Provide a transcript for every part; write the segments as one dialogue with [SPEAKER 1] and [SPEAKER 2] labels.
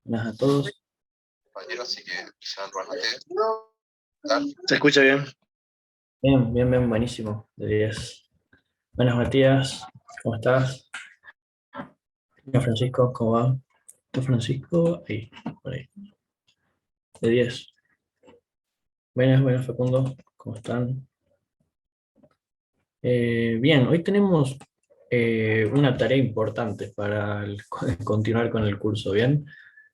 [SPEAKER 1] Buenas a todos.
[SPEAKER 2] Compañero, así que quizás realmente.
[SPEAKER 1] ¿Se escucha bien? Bien, buenísimo. De 10. Buenas, Matías. ¿Cómo estás? Hola, Francisco, ¿cómo va? ¿Está Francisco? Ahí, por ahí. De 10. Buenas, Facundo. ¿Cómo están? Bien, hoy tenemos una tarea importante para continuar con el curso, ¿bien?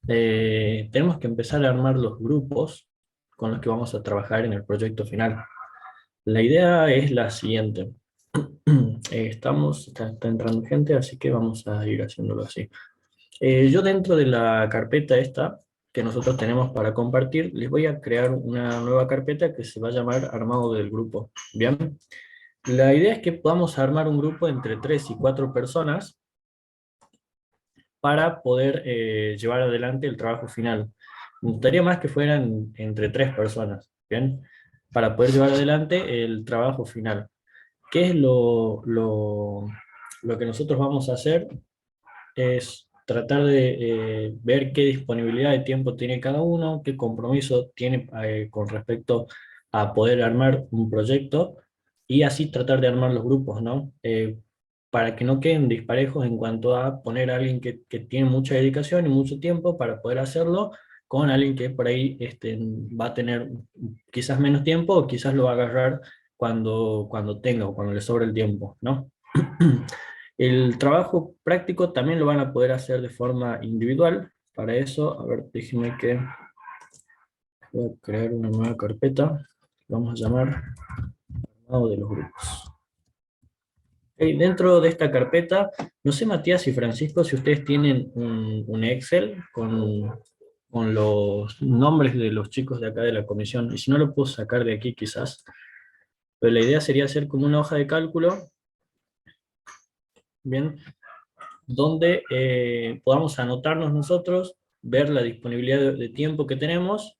[SPEAKER 1] Tenemos que empezar a armar los grupos con los que vamos a trabajar en el proyecto final. La idea es la siguiente. Está entrando gente, así que vamos a ir haciéndolo así. Yo dentro de la carpeta esta que nosotros tenemos para compartir, les voy a crear una nueva carpeta que se va a llamar armado del grupo. ¿Bien? La idea es que podamos armar un grupo entre 3 y 4 personas para poder llevar adelante el trabajo final. Me gustaría más que fueran entre 3 personas, ¿bien? Para poder llevar adelante el trabajo final. ¿Qué es lo que nosotros vamos a hacer? Es tratar de ver qué disponibilidad de tiempo tiene cada uno, qué compromiso tiene con respecto a poder armar un proyecto y así tratar de armar los grupos, ¿no? Para que no queden disparejos en cuanto a poner a alguien que tiene mucha dedicación y mucho tiempo para poder hacerlo, con alguien que por ahí va a tener quizás menos tiempo o quizás lo va a agarrar cuando tenga o cuando le sobra el tiempo, ¿no? El trabajo práctico también lo van a poder hacer de forma individual. Para eso, a ver, déjenme que voy a crear una nueva carpeta. Vamos a llamar armado de los grupos. Dentro de esta carpeta, no sé, Matías y Francisco, si ustedes tienen un Excel con los nombres de los chicos de acá de la comisión, y si no lo puedo sacar de aquí quizás, pero la idea sería hacer como una hoja de cálculo, bien, donde podamos anotarnos nosotros, ver la disponibilidad de tiempo que tenemos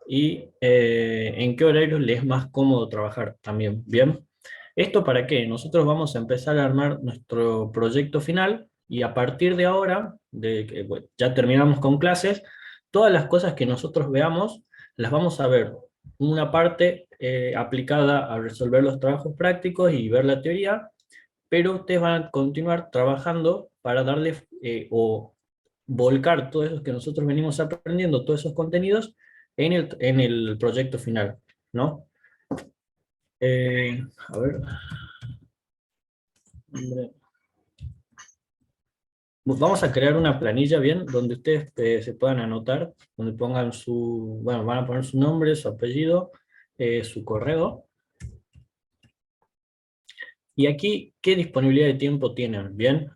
[SPEAKER 1] y en qué horarios les es más cómodo trabajar también, ¿bien? ¿Esto para qué? Nosotros vamos a empezar a armar nuestro proyecto final y a partir de ahora, de que bueno, ya terminamos con clases, todas las cosas que nosotros veamos las vamos a ver una parte aplicada a resolver los trabajos prácticos y ver la teoría, pero ustedes van a continuar trabajando para darle o volcar todo eso que nosotros venimos aprendiendo, todos esos contenidos, en el proyecto final, ¿no? A ver, hombre. Vamos a crear una planilla, bien, donde ustedes se puedan anotar, donde pongan bueno, van a poner su nombre, su apellido, su correo. Y aquí, ¿qué disponibilidad de tiempo tienen? Bien,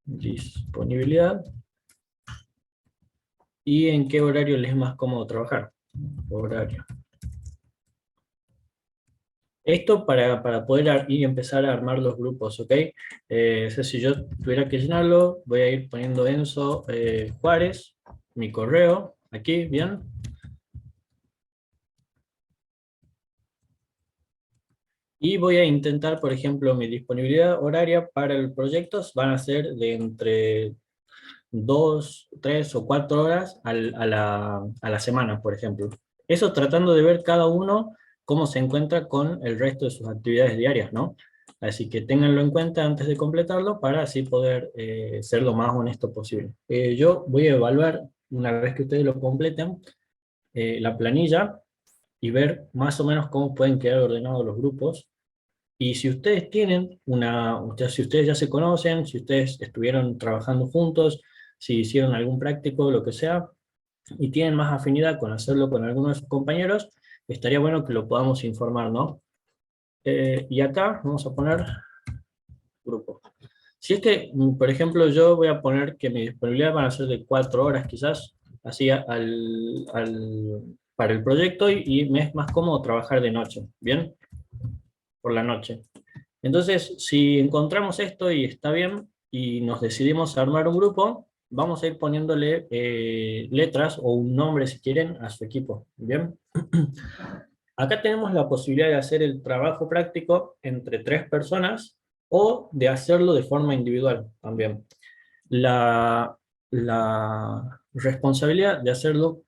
[SPEAKER 1] disponibilidad. ¿Y en qué horario les es más cómodo trabajar? Horario. Esto para poder ir y empezar a armar los grupos, ¿ok? Si yo tuviera que llenarlo, voy a ir poniendo Enzo Juárez, mi correo, aquí, ¿bien? Y voy a intentar, por ejemplo, mi disponibilidad horaria para el proyecto van a ser de entre 2, 3 o 4 horas a la semana, por ejemplo. Eso tratando de ver cada uno cómo se encuentra con el resto de sus actividades diarias, ¿no? Así que ténganlo en cuenta antes de completarlo para así poder ser lo más honesto posible. Yo voy a evaluar, una vez que ustedes lo completen, la planilla y ver más o menos cómo pueden quedar ordenados los grupos. Y si ustedes tienen si ustedes ya se conocen, si ustedes estuvieron trabajando juntos, si hicieron algún práctico, lo que sea, y tienen más afinidad con hacerlo con algunos de sus compañeros, estaría bueno que lo podamos informar, ¿no? Y acá vamos a poner grupo. Si es que, por ejemplo, yo voy a poner que mi disponibilidad van a ser de 4 horas quizás, así para el proyecto, y me es más cómodo trabajar de noche, ¿bien? Por la noche. Entonces, si encontramos esto y está bien, y nos decidimos a armar un grupo, vamos a ir poniéndole letras o un nombre, si quieren, a su equipo. ¿Bien? Acá tenemos la posibilidad de hacer el trabajo práctico entre 3 personas o de hacerlo de forma individual también. la responsabilidad de hacerlo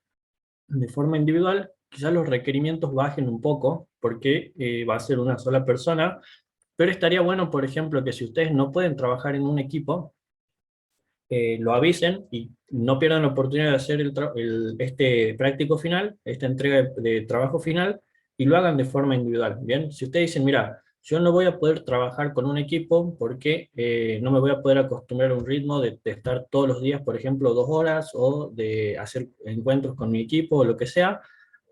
[SPEAKER 1] de forma individual, quizás los requerimientos bajen un poco, porque va a ser una sola persona, pero estaría bueno, por ejemplo, que si ustedes no pueden trabajar en un equipo, lo avisen y no pierdan la oportunidad de hacer este práctico final, esta entrega de trabajo final, y lo hagan de forma individual, ¿bien? Si ustedes dicen, mira, yo no voy a poder trabajar con un equipo porque no me voy a poder acostumbrar a un ritmo de estar todos los días, por ejemplo, 2 horas, o de hacer encuentros con mi equipo o lo que sea,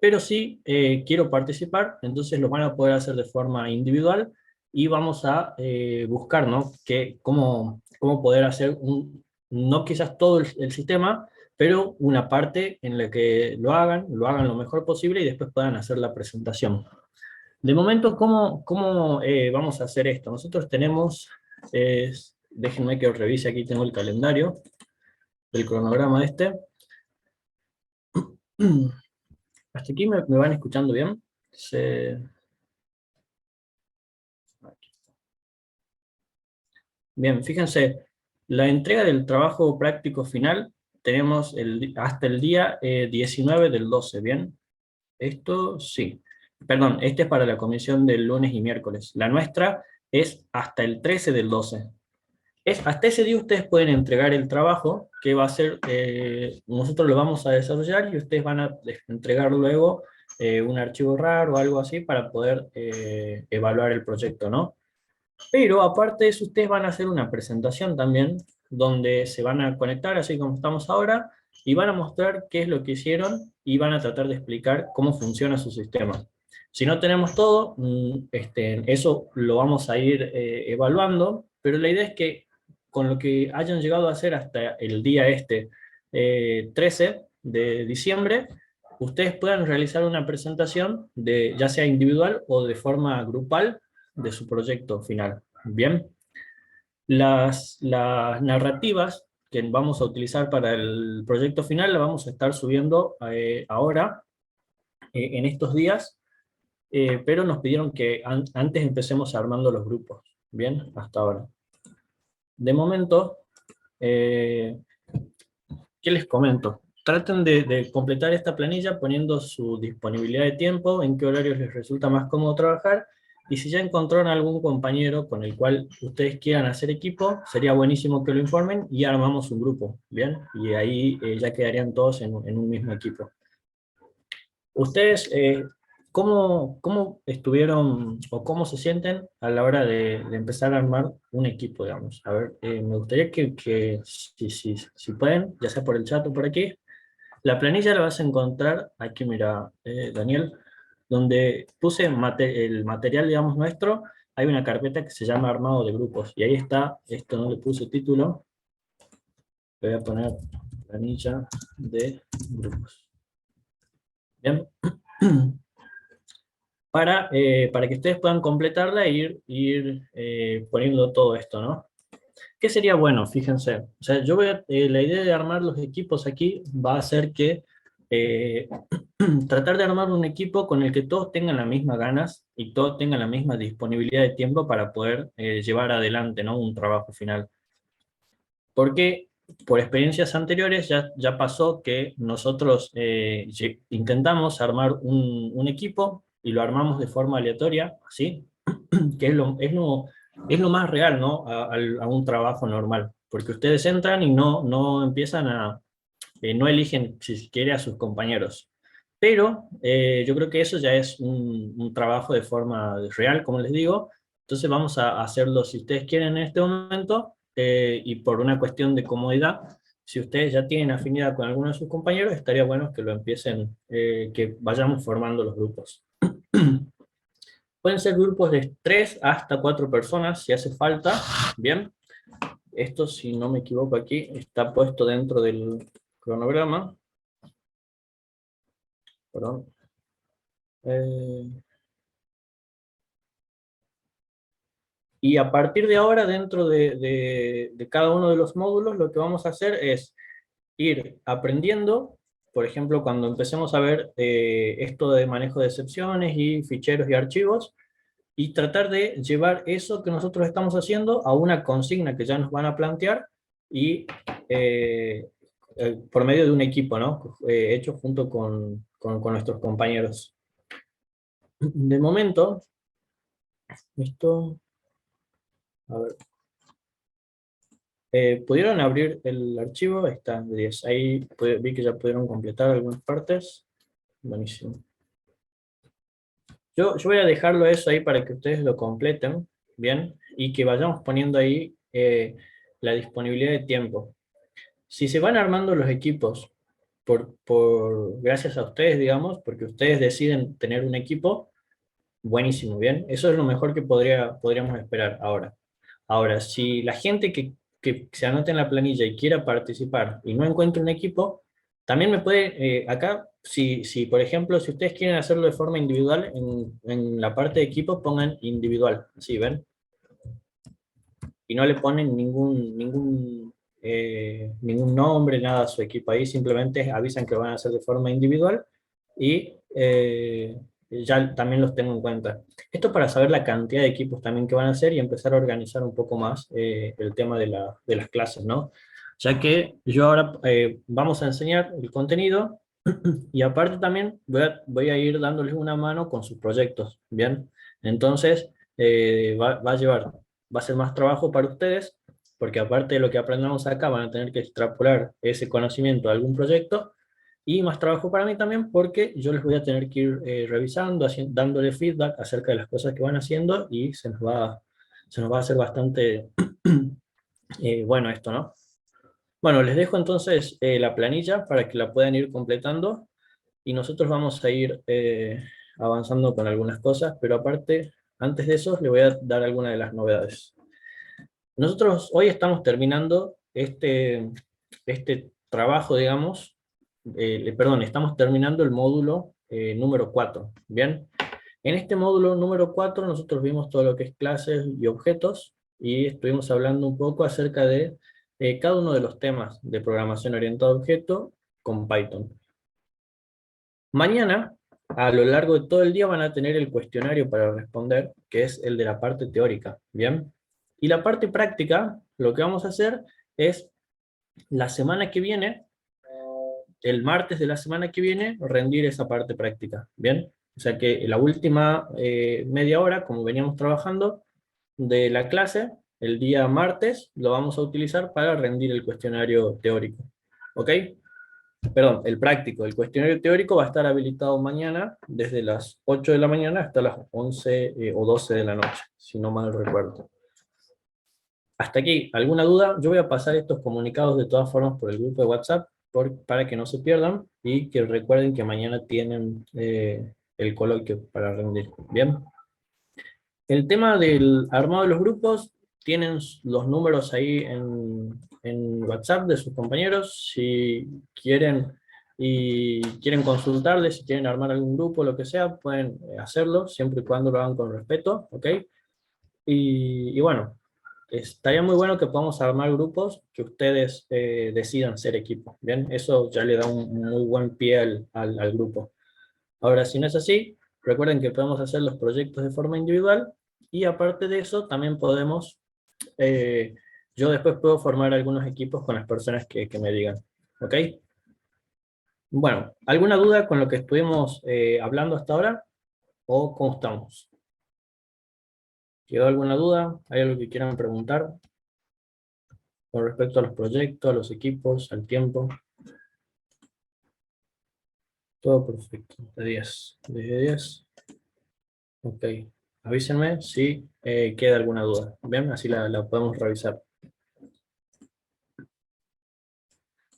[SPEAKER 1] pero sí quiero participar, entonces lo van a poder hacer de forma individual y vamos a buscar, ¿no? Cómo poder hacer no quizás todo el sistema, pero una parte en la que lo hagan lo mejor posible y después puedan hacer la presentación. De momento, ¿cómo vamos a hacer esto? Nosotros tenemos, déjenme que revise, aquí tengo el calendario, el cronograma este. ¿Hasta aquí me van escuchando bien? Bien, fíjense, la entrega del trabajo práctico final tenemos hasta el día 19 del 12, ¿bien? Esto sí. Perdón, este es para la comisión del lunes y miércoles. La nuestra es hasta el 13 del 12. Hasta ese día ustedes pueden entregar el trabajo, que va a ser, nosotros lo vamos a desarrollar y ustedes van a entregar luego un archivo RAR o algo así para poder evaluar el proyecto, ¿no? Pero aparte de eso, ustedes van a hacer una presentación también, donde se van a conectar, así como estamos ahora, y van a mostrar qué es lo que hicieron, y van a tratar de explicar cómo funciona su sistema. Si no tenemos todo, eso lo vamos a ir evaluando, pero la idea es que con lo que hayan llegado a hacer hasta el día 13 de diciembre, ustedes puedan realizar una presentación, ya sea individual o de forma grupal, de su proyecto final. Bien, las narrativas que vamos a utilizar para el proyecto final las vamos a estar subiendo ahora, en estos días, pero nos pidieron que antes empecemos armando los grupos. Bien, hasta ahora. De momento, ¿qué les comento? Traten de completar esta planilla poniendo su disponibilidad de tiempo, en qué horarios les resulta más cómodo trabajar, y si ya encontraron algún compañero con el cual ustedes quieran hacer equipo, sería buenísimo que lo informen y armamos un grupo, ¿bien? Y ahí ya quedarían todos en un mismo equipo. Ustedes, ¿cómo estuvieron o cómo se sienten a la hora de empezar a armar un equipo, digamos? A ver, me gustaría que si pueden, ya sea por el chat o por aquí, la planilla la vas a encontrar aquí, mira, Daniel, donde puse el material, digamos, nuestro. Hay una carpeta que se llama armado de grupos, y ahí está, esto no le puse título, le voy a poner planilla de grupos. Bien. Para que ustedes puedan completarla e ir poniendo todo esto, ¿no? ¿Qué sería bueno? Fíjense. O sea, la idea de armar los equipos aquí va a ser que eh, tratar de armar un equipo con el que todos tengan las mismas ganas y todos tengan la misma disponibilidad de tiempo para poder llevar adelante, ¿no? Un trabajo final. Porque por experiencias anteriores ya pasó que nosotros intentamos armar un equipo y lo armamos de forma aleatoria, ¿sí? Que es lo más real, ¿no? A un trabajo normal. Porque ustedes entran y no empiezan no eligen si siquiera a sus compañeros. Pero yo creo que eso ya es un trabajo de forma real, como les digo. Entonces vamos a hacerlo, si ustedes quieren, en este momento, y por una cuestión de comodidad, si ustedes ya tienen afinidad con alguno de sus compañeros, estaría bueno que lo empiecen, que vayamos formando los grupos. Pueden ser grupos de 3 hasta 4 personas, si hace falta. Bien, esto, si no me equivoco aquí, está puesto dentro del cronograma. Perdón. Y a partir de ahora, dentro de cada uno de los módulos, lo que vamos a hacer es ir aprendiendo. Por ejemplo, cuando empecemos a ver esto de manejo de excepciones y ficheros y archivos, y tratar de llevar eso que nosotros estamos haciendo a una consigna que ya nos van a plantear, y por medio de un equipo, ¿no? Hecho junto con nuestros compañeros. De momento, esto, a ver, ¿pudieron abrir el archivo? Ahí está, de 10. Ahí vi que ya pudieron completar algunas partes. Buenísimo. Yo voy a dejarlo eso ahí para que ustedes lo completen, ¿bien? Y que vayamos poniendo ahí la disponibilidad de tiempo. Si se van armando los equipos gracias a ustedes, digamos, porque ustedes deciden tener un equipo, buenísimo, ¿bien? Eso es lo mejor que podríamos esperar ahora. Ahora, si la gente que se anote en la planilla y quiera participar y no encuentra un equipo, también me puede, acá, si por ejemplo, si ustedes quieren hacerlo de forma individual, en la parte de equipo pongan individual, ¿sí ven? Y no le ponen ningún nombre, nada a su equipo ahí, simplemente avisan que lo van a hacer de forma individual y ya también los tengo en cuenta. Esto para saber la cantidad de equipos también que van a hacer y empezar a organizar un poco más el tema de las clases, ¿no? Ya que yo ahora vamos a enseñar el contenido y aparte también voy a ir dándoles una mano con sus proyectos, ¿bien? Entonces, va a ser más trabajo para ustedes, porque aparte de lo que aprendamos acá, van a tener que extrapolar ese conocimiento a algún proyecto, y más trabajo para mí también, porque yo les voy a tener que ir revisando, dándole feedback acerca de las cosas que van haciendo, y se nos va a hacer bastante bueno esto, ¿no? Bueno, les dejo entonces la planilla para que la puedan ir completando y nosotros vamos a ir avanzando con algunas cosas, pero aparte, antes de eso, les voy a dar algunas de las novedades. Nosotros hoy estamos terminando este trabajo, digamos, perdón, estamos terminando el módulo número 4, ¿bien? En este módulo número 4 nosotros vimos todo lo que es clases y objetos y estuvimos hablando un poco acerca de cada uno de los temas de programación orientada a objeto con Python. Mañana, a lo largo de todo el día, van a tener el cuestionario para responder, que es el de la parte teórica, ¿bien? Y la parte práctica, lo que vamos a hacer es, la semana que viene, el martes de la semana que viene, rendir esa parte práctica, ¿bien? O sea que la última media hora, como veníamos trabajando, de la clase, el día martes, lo vamos a utilizar para rendir el cuestionario teórico, ¿ok? Perdón, el práctico. El cuestionario teórico va a estar habilitado mañana desde las 8 de la mañana hasta las 11 o 12 de la noche, si no mal recuerdo. Hasta aquí, ¿alguna duda? Yo voy a pasar estos comunicados de todas formas por el grupo de WhatsApp para que no se pierdan y que recuerden que mañana tienen el coloquio para rendir. Bien. El tema del armado de los grupos, tienen los números ahí en WhatsApp de sus compañeros, si quieren consultarles, si quieren armar algún grupo, lo que sea, pueden hacerlo, siempre y cuando lo hagan con respeto, ¿ok? Y bueno, estaría muy bueno que podamos armar grupos que ustedes decidan ser equipo, ¿bien? Eso ya le da un muy buen pie al grupo. Ahora, si no es así, recuerden que podemos hacer los proyectos de forma individual y aparte de eso, también podemos, eh, yo después puedo formar algunos equipos con las personas que me digan, ¿ok? Bueno, ¿alguna duda con lo que estuvimos hablando hasta ahora? ¿O cómo estamos? ¿Quedó alguna duda? ¿Hay algo que quieran preguntar con respecto a los proyectos, a los equipos, al tiempo? Todo perfecto, de 10. Desde 10. Ok. Avísenme si queda alguna duda. Bien, así la podemos revisar.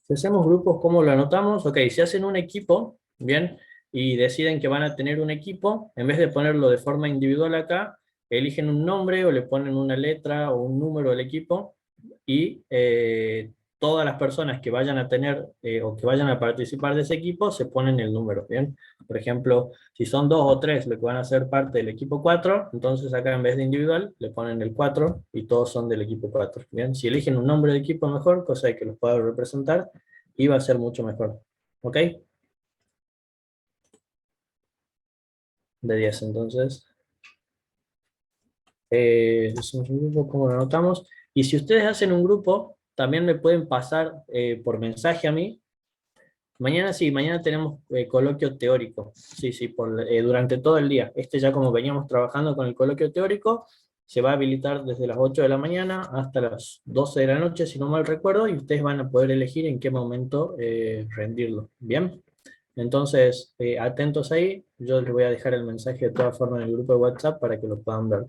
[SPEAKER 1] Si hacemos grupos, ¿cómo lo anotamos? Ok, si hacen un equipo, bien, y deciden que van a tener un equipo, en vez de ponerlo de forma individual acá, eligen un nombre o le ponen una letra o un número al equipo y todas las personas que vayan a tener o que vayan a participar de ese equipo se ponen el número, ¿bien? Por ejemplo, si son 2 o 3 los que van a ser parte del equipo 4, entonces acá en vez de individual le ponen el 4 y todos son del equipo 4, ¿bien? Si eligen un nombre de equipo mejor, cosa de que los pueda representar, y va a ser mucho mejor, ¿ok? De 10 entonces. Hacemos un grupo, ¿cómo lo anotamos? Y si ustedes hacen un grupo, también me pueden pasar por mensaje a mí. Mañana sí, mañana tenemos coloquio teórico, sí, sí, durante todo el día. Ya como veníamos trabajando con el coloquio teórico, se va a habilitar desde las 8 de la mañana hasta las 12 de la noche, si no mal recuerdo, y ustedes van a poder elegir en qué momento rendirlo. ¿Bien? Entonces, atentos ahí, yo les voy a dejar el mensaje de todas formas en el grupo de WhatsApp para que lo puedan ver.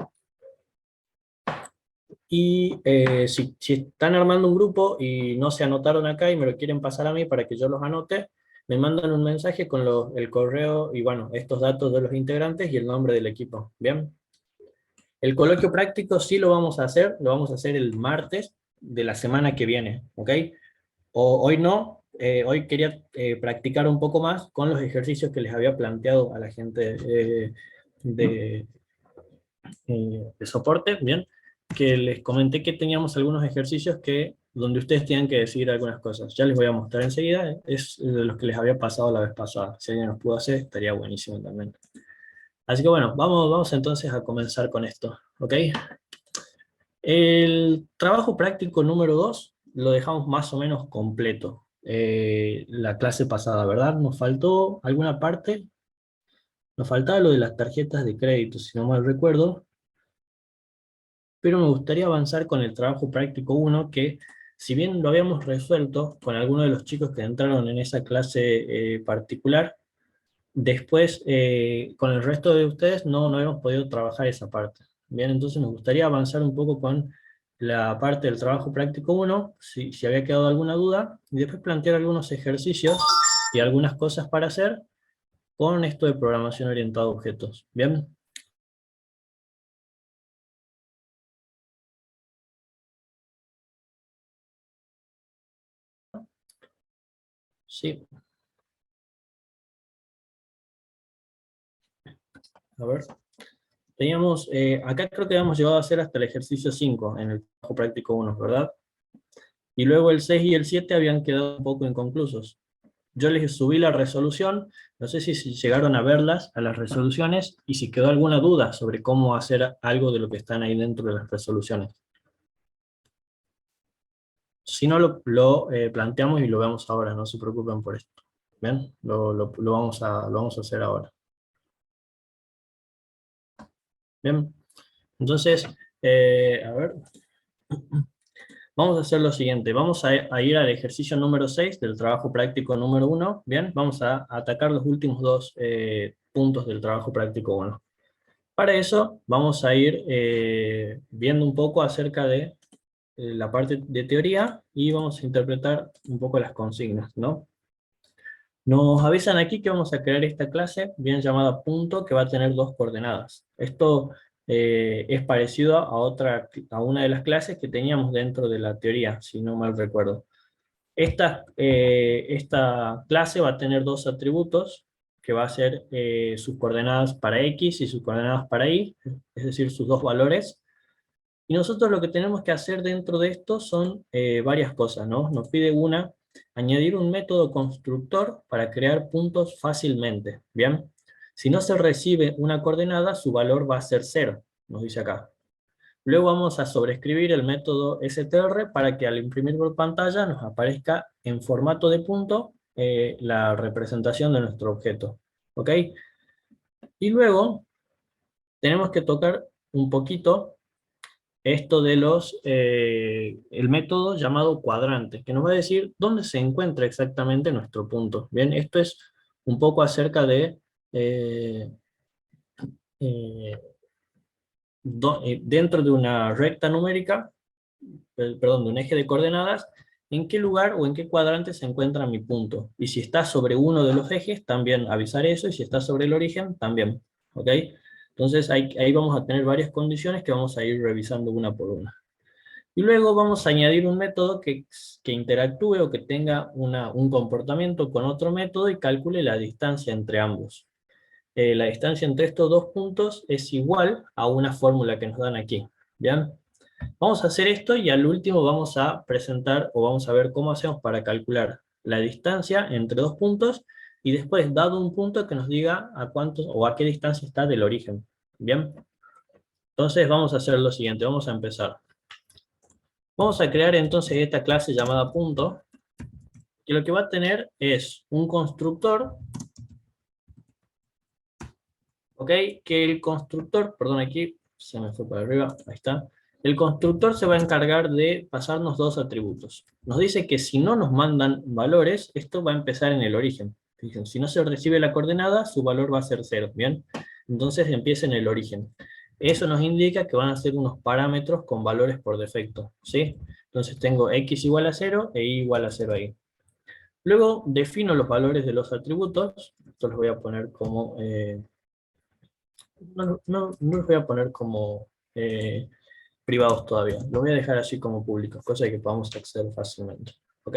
[SPEAKER 1] Y si están armando un grupo y no se anotaron acá y me lo quieren pasar a mí para que yo los anote, me mandan un mensaje con el correo y bueno, estos datos de los integrantes y el nombre del equipo. ¿Bien? El coloquio práctico sí lo vamos a hacer el martes de la semana que viene, ¿ok? Hoy no, hoy quería practicar un poco más con los ejercicios que les había planteado a la gente de, de soporte, ¿bien? Que les comenté que teníamos algunos ejercicios donde ustedes tienen que decidir algunas cosas. Ya les voy a mostrar enseguida, es de los que les había pasado la vez pasada. Si alguien los pudo hacer, estaría buenísimo también. Así que bueno, vamos entonces a comenzar con esto, ¿ok? El trabajo práctico número 2 lo dejamos más o menos completo. La clase pasada, ¿verdad? Nos faltó alguna parte, nos faltaba lo de las tarjetas de crédito, si no mal recuerdo, pero me gustaría avanzar con el trabajo práctico 1, que si bien lo habíamos resuelto con algunos de los chicos que entraron en esa clase particular, después con el resto de ustedes no hemos podido trabajar esa parte. Bien, entonces me gustaría avanzar un poco con la parte del trabajo práctico 1, si había quedado alguna duda, y después plantear algunos ejercicios y algunas cosas para hacer con esto de programación orientada a objetos. Bien. Sí, a ver. Teníamos, acá creo que habíamos llegado a hacer hasta el ejercicio 5 en el trabajo práctico 1, ¿verdad? Y luego el 6 y el 7 habían quedado un poco inconclusos. Yo les subí la resolución, no sé si llegaron a verlas, a las resoluciones, y si quedó alguna duda sobre cómo hacer algo de lo que están ahí dentro de las resoluciones. Si no, lo planteamos y lo vemos ahora, no se preocupen por esto. ¿Bien? Lo vamos a hacer ahora. Bien, entonces, a ver, vamos a hacer lo siguiente, vamos a ir al ejercicio número 6 del trabajo práctico número 1, bien, vamos a atacar los últimos dos puntos del trabajo práctico 1. Para eso vamos a ir viendo un poco acerca de la parte de teoría y vamos a interpretar un poco las consignas, ¿no? Nos avisan aquí que vamos a crear esta clase, bien llamada punto, que va a tener dos coordenadas. Esto es parecido a una de las clases que teníamos dentro de la teoría, si no mal recuerdo. Esta clase va a tener dos atributos, que va a ser sus coordenadas para X y sus coordenadas para Y, es decir, sus dos valores. Y nosotros lo que tenemos que hacer dentro de esto son varias cosas, ¿no? Nos pide añadir un método constructor para crear puntos fácilmente, ¿bien? Si no se recibe una coordenada, su valor va a ser 0, nos dice acá. Luego vamos a sobreescribir el método str para que al imprimir por pantalla nos aparezca en formato de punto la representación de nuestro objeto, ¿ok? Y luego tenemos que tocar un poquito esto de el método llamado cuadrante, que nos va a decir dónde se encuentra exactamente nuestro punto. Bien, esto es un poco acerca de eh, eh, dentro de una recta numérica, perdón, de un eje de coordenadas, en qué lugar o en qué cuadrante se encuentra mi punto. Y si está sobre uno de los ejes, también avisar eso, y si está sobre el origen, también. ¿Ok? Entonces ahí vamos a tener varias condiciones que vamos a ir revisando una por una. Y luego vamos a añadir un método que interactúe o que tenga un comportamiento con otro método y calcule la distancia entre ambos. La distancia entre estos dos puntos es igual a una fórmula que nos dan aquí. ¿Bien? Vamos a hacer esto y al último vamos a presentar o vamos a ver cómo hacemos para calcular la distancia entre dos puntos y después, dado un punto, que nos diga a cuántos o a qué distancia está del origen. ¿Bien? Entonces vamos a hacer lo siguiente, vamos a empezar. Vamos a crear entonces esta clase llamada punto, que lo que va a tener es un constructor, ¿ok? Que el constructor, perdón, aquí se me fue para arriba, ahí está. El constructor se va a encargar de pasarnos dos atributos. Nos dice que si no nos mandan valores, esto va a empezar en el origen. Fíjense, si no se recibe la coordenada, su valor va a ser 0, ¿bien? Entonces empieza en el origen. Eso nos indica que van a ser unos parámetros con valores por defecto, ¿sí? Entonces tengo x igual a 0 e y igual a 0 ahí. Luego defino los valores de los atributos. Esto los voy a poner como... no los voy a poner como privados todavía. Los voy a dejar así como públicos, cosa que podamos acceder fácilmente. ¿Ok?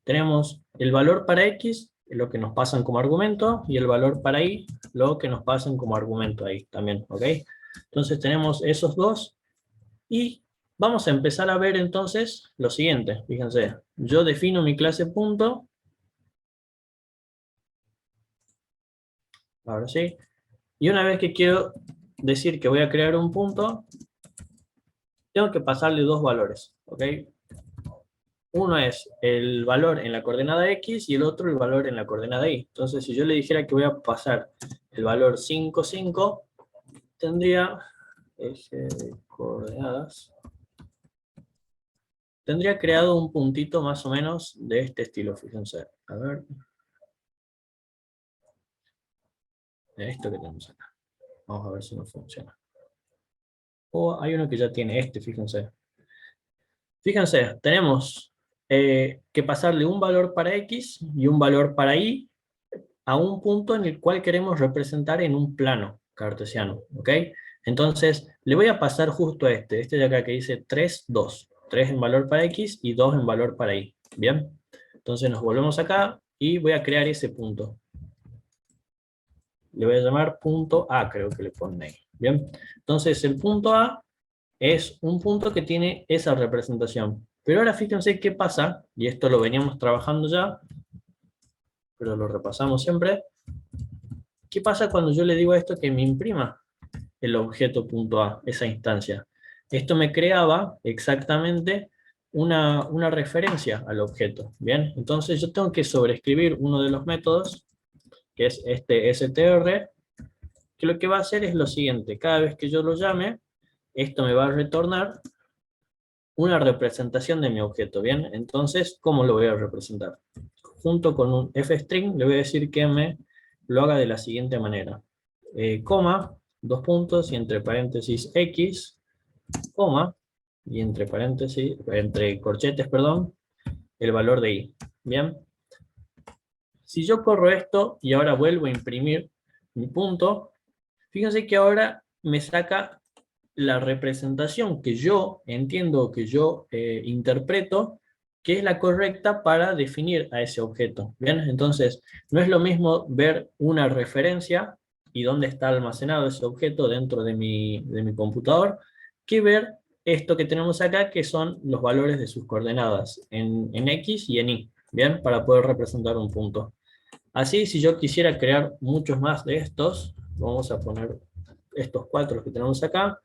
[SPEAKER 1] Tenemos el valor para x, lo que nos pasan como argumento, y el valor para y, lo que nos pasan como argumento ahí también. ¿Ok? Entonces tenemos esos dos, y vamos a empezar a ver entonces lo siguiente. Fíjense, yo defino mi clase punto. Ahora sí. Y una vez que quiero decir que voy a crear un punto, tengo que pasarle dos valores, ¿ok? Uno es el valor en la coordenada x y el otro el valor en la coordenada y. Entonces, si yo le dijera que voy a pasar el valor 5, 5, tendría eje de coordenadas. Tendría creado un puntito más o menos de este estilo, fíjense. A ver. Esto que tenemos acá. Vamos a ver si no funciona. O hay uno que ya tiene este, fíjense. Fíjense, tenemos que pasarle un valor para x y un valor para y a un punto en el cual queremos representar en un plano cartesiano, ¿ok? Entonces, le voy a pasar justo a este de acá que dice 3, 2. 3 en valor para x y 2 en valor para y, ¿bien? Entonces nos volvemos acá y voy a crear ese punto. Le voy a llamar punto A, creo que le ponen ahí, ¿bien? Entonces el punto A es un punto que tiene esa representación. Pero ahora fíjense qué pasa, y esto lo veníamos trabajando ya, pero lo repasamos siempre. ¿Qué pasa cuando yo le digo a esto que me imprima el objeto punto A, esa instancia? Esto me creaba exactamente una referencia al objeto, ¿bien? Entonces yo tengo que sobreescribir uno de los métodos, que es este str, que lo que va a hacer es lo siguiente: cada vez que yo lo llame, esto me va a retornar una representación de mi objeto, ¿bien? Entonces, ¿cómo lo voy a representar? Junto con un fstring le voy a decir que me lo haga de la siguiente manera. Coma, dos puntos, y entre paréntesis x, coma, y entre paréntesis, entre corchetes, perdón, el valor de y. ¿Bien? Si yo corro esto y ahora vuelvo a imprimir mi punto, fíjense que ahora me saca la representación que yo entiendo, que yo interpreto, que es la correcta para definir a ese objeto. ¿Bien? Entonces, no es lo mismo ver una referencia y dónde está almacenado ese objeto dentro de mi computador, que ver esto que tenemos acá, que son los valores de sus coordenadas en X y en Y, ¿bien? Para poder representar un punto. Así, si yo quisiera crear muchos más de estos, vamos a poner estos 4 que tenemos acá.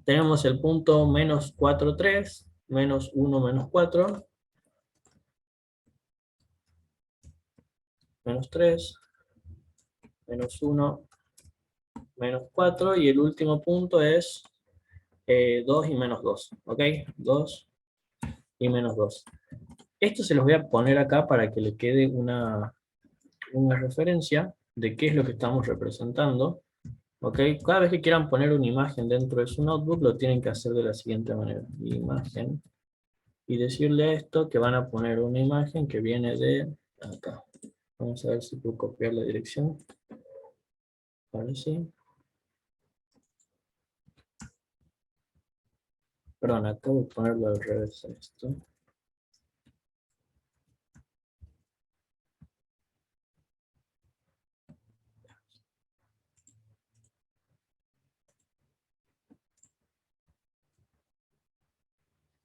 [SPEAKER 1] Tenemos el punto menos 4, 3, menos 1, menos 4, menos 3, menos 1, menos 4, y el último punto es 2 y menos 2, ¿ok? 2 y menos 2. Esto se los voy a poner acá para que le quede una referencia de qué es lo que estamos representando. ¿Ok? Cada vez que quieran poner una imagen dentro de su notebook, lo tienen que hacer de la siguiente manera. Imagen. Y decirle a esto que van a poner una imagen que viene de acá. Vamos a ver si puedo copiar la dirección. Ahora sí. Perdón, acabo de ponerlo al revés a esto.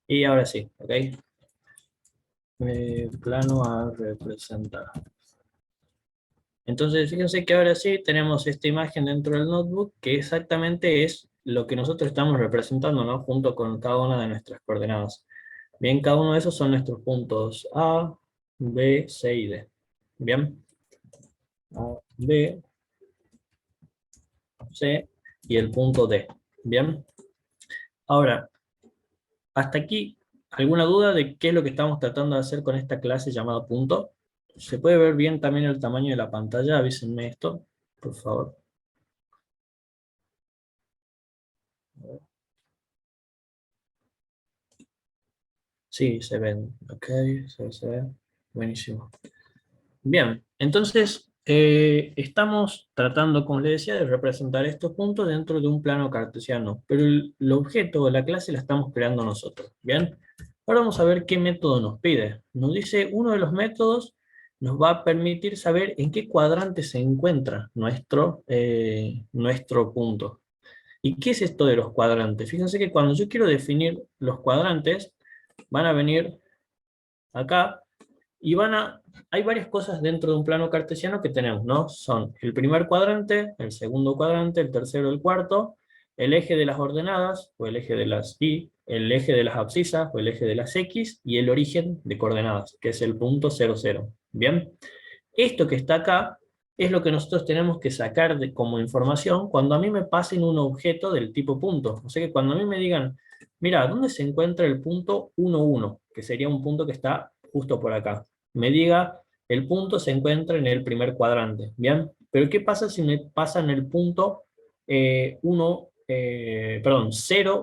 [SPEAKER 1] Y ahora sí, ¿ok? Plano a representar. Entonces, fíjense que ahora sí tenemos esta imagen dentro del notebook, que exactamente es lo que nosotros estamos representando, ¿no? Junto con cada una de nuestras coordenadas. Bien, cada uno de esos son nuestros puntos A, B, C y D. Bien, A, B, C y el punto D. Bien, ahora, hasta aquí, ¿alguna duda de qué es lo que estamos tratando de hacer con esta clase llamada punto? ¿Se puede ver bien también el tamaño de la pantalla? Avísenme esto, por favor. Sí, se ven. Ok, se ve. Buenísimo. Bien, entonces estamos tratando, como les decía, de representar estos puntos dentro de un plano cartesiano, pero el objeto de la clase la estamos creando nosotros. Bien, ahora vamos a ver qué método nos pide. Nos dice uno de los métodos nos va a permitir saber en qué cuadrante se encuentra nuestro punto. ¿Y qué es esto de los cuadrantes? Fíjense que cuando yo quiero definir los cuadrantes, van a venir acá y hay varias cosas dentro de un plano cartesiano que tenemos, ¿no? Son el primer cuadrante, el segundo cuadrante, el tercero, el cuarto, el eje de las ordenadas, o el eje de las y, el eje de las abscisas, o el eje de las x, y el origen de coordenadas, que es el punto 0, 0. ¿Bien? Esto que está acá es lo que nosotros tenemos que sacar como información cuando a mí me pasen un objeto del tipo punto. O sea que cuando a mí me digan, mira, ¿dónde se encuentra el punto 1, 1? Que sería un punto que está justo por acá. Me diga, el punto se encuentra en el primer cuadrante, ¿bien? Pero ¿qué pasa si me pasan el punto 0,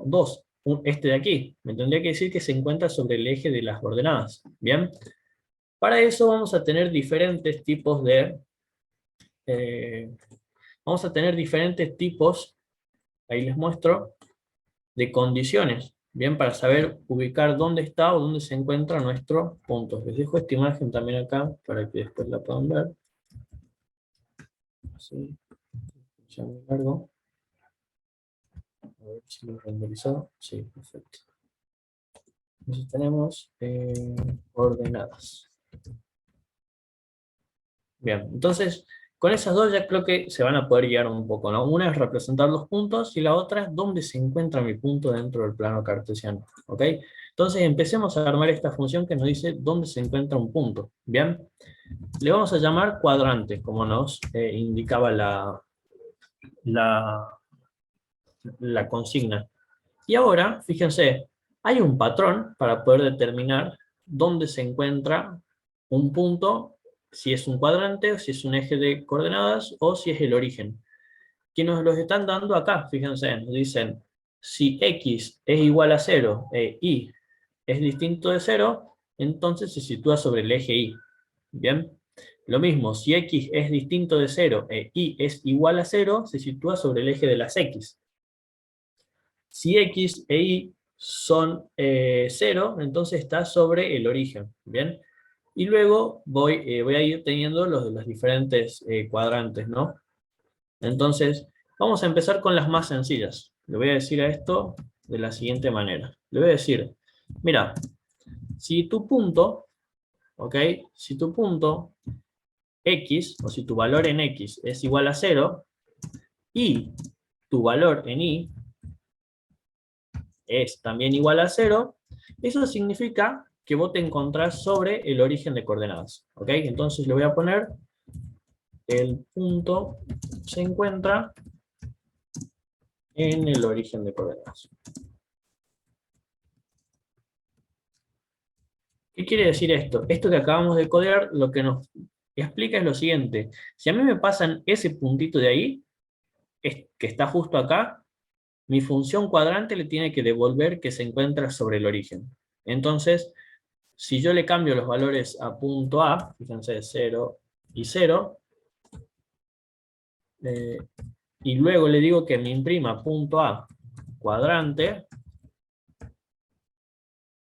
[SPEAKER 1] 2? Este de aquí. Me tendría que decir que se encuentra sobre el eje de las ordenadas, ¿bien? Para eso vamos a tener diferentes tipos eh, ahí les muestro, de condiciones, bien, para saber ubicar dónde está o dónde se encuentra nuestro punto. Les dejo esta imagen también acá, para que después la puedan ver. Así, ya muy largo. A ver si lo he renderizado. Sí, perfecto. Entonces tenemos ordenadas. Bien, entonces con esas dos ya creo que se van a poder guiar un poco, ¿no? Una es representar los puntos y la otra es dónde se encuentra mi punto dentro del plano cartesiano, ¿ok? Entonces empecemos a armar esta función que nos dice dónde se encuentra un punto, ¿bien? Le vamos a llamar cuadrante, como nos indicaba la, la consigna. Y ahora, fíjense, hay un patrón para poder determinar dónde se encuentra un punto, si es un cuadrante, o si es un eje de coordenadas, o si es el origen. Que nos los están dando acá, fíjense, nos dicen, si x es igual a 0 e y es distinto de 0, entonces se sitúa sobre el eje y. ¿Bien? Lo mismo, si x es distinto de 0 e y es igual a 0, se sitúa sobre el eje de las x. Si x e y son 0, entonces está sobre el origen, ¿bien? Y luego voy a ir teniendo los de los diferentes cuadrantes, ¿no? Entonces, vamos a empezar con las más sencillas. Le voy a decir a esto de la siguiente manera. Le voy a decir, mira, si tu punto, ¿ok? Si tu punto x, o si tu valor en x es igual a 0, y tu valor en y es también igual a 0, eso significa que vos te encontrás sobre el origen de coordenadas. ¿Ok? Entonces le voy a poner el punto se encuentra en el origen de coordenadas. ¿Qué quiere decir esto? Esto que acabamos de codear lo que nos explica es lo siguiente. Si a mí me pasan ese puntito de ahí, que está justo acá, mi función cuadrante le tiene que devolver que se encuentra sobre el origen. Entonces, si yo le cambio los valores a punto A, fíjense, 0 y 0, y luego le digo que me imprima punto A cuadrante,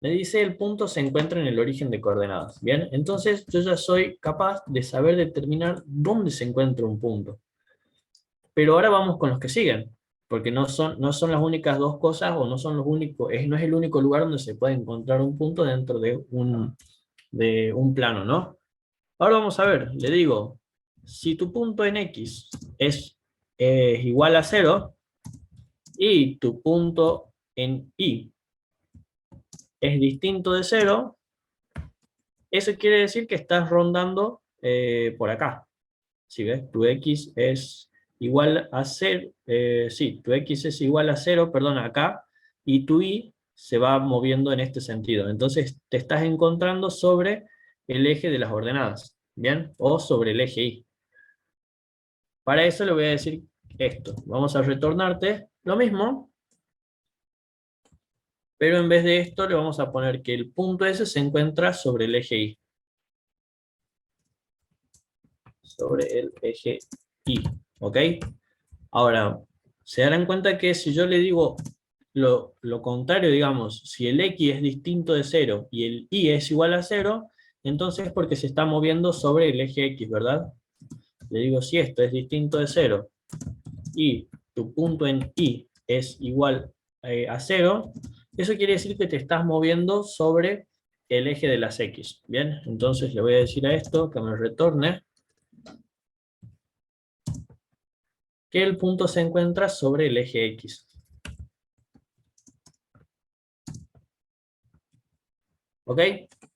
[SPEAKER 1] me dice el punto se encuentra en el origen de coordenadas. Bien, entonces yo ya soy capaz de saber determinar dónde se encuentra un punto. Pero ahora vamos con los que siguen, porque no son las únicas dos cosas o no son los únicos, no es el único lugar donde se puede encontrar un punto dentro de un plano, ¿no? Ahora vamos a ver, le digo, si tu punto en X es igual a 0 y tu punto en Y es distinto de 0, eso quiere decir que estás rondando por acá. Si ves, tu x es igual a 0, sí, tu x es igual a 0, perdón, acá, y tu y se va moviendo en este sentido. Entonces te estás encontrando sobre el eje de las ordenadas, ¿bien? O sobre el eje y. Para eso le voy a decir esto. Vamos a retornarte lo mismo, pero en vez de esto le vamos a poner que el punto S se encuentra sobre el eje y. Sobre el eje y, ¿ok? Ahora, se darán cuenta que si yo le digo lo contrario, digamos, si el x es distinto de 0 y el y es igual a 0, entonces es porque se está moviendo sobre el eje x, ¿verdad? Le digo, si esto es distinto de 0 y tu punto en y es igual a 0, eso quiere decir que te estás moviendo sobre el eje de las x. Bien, entonces le voy a decir a esto que me retorne que el punto se encuentra sobre el eje x. ¿Ok?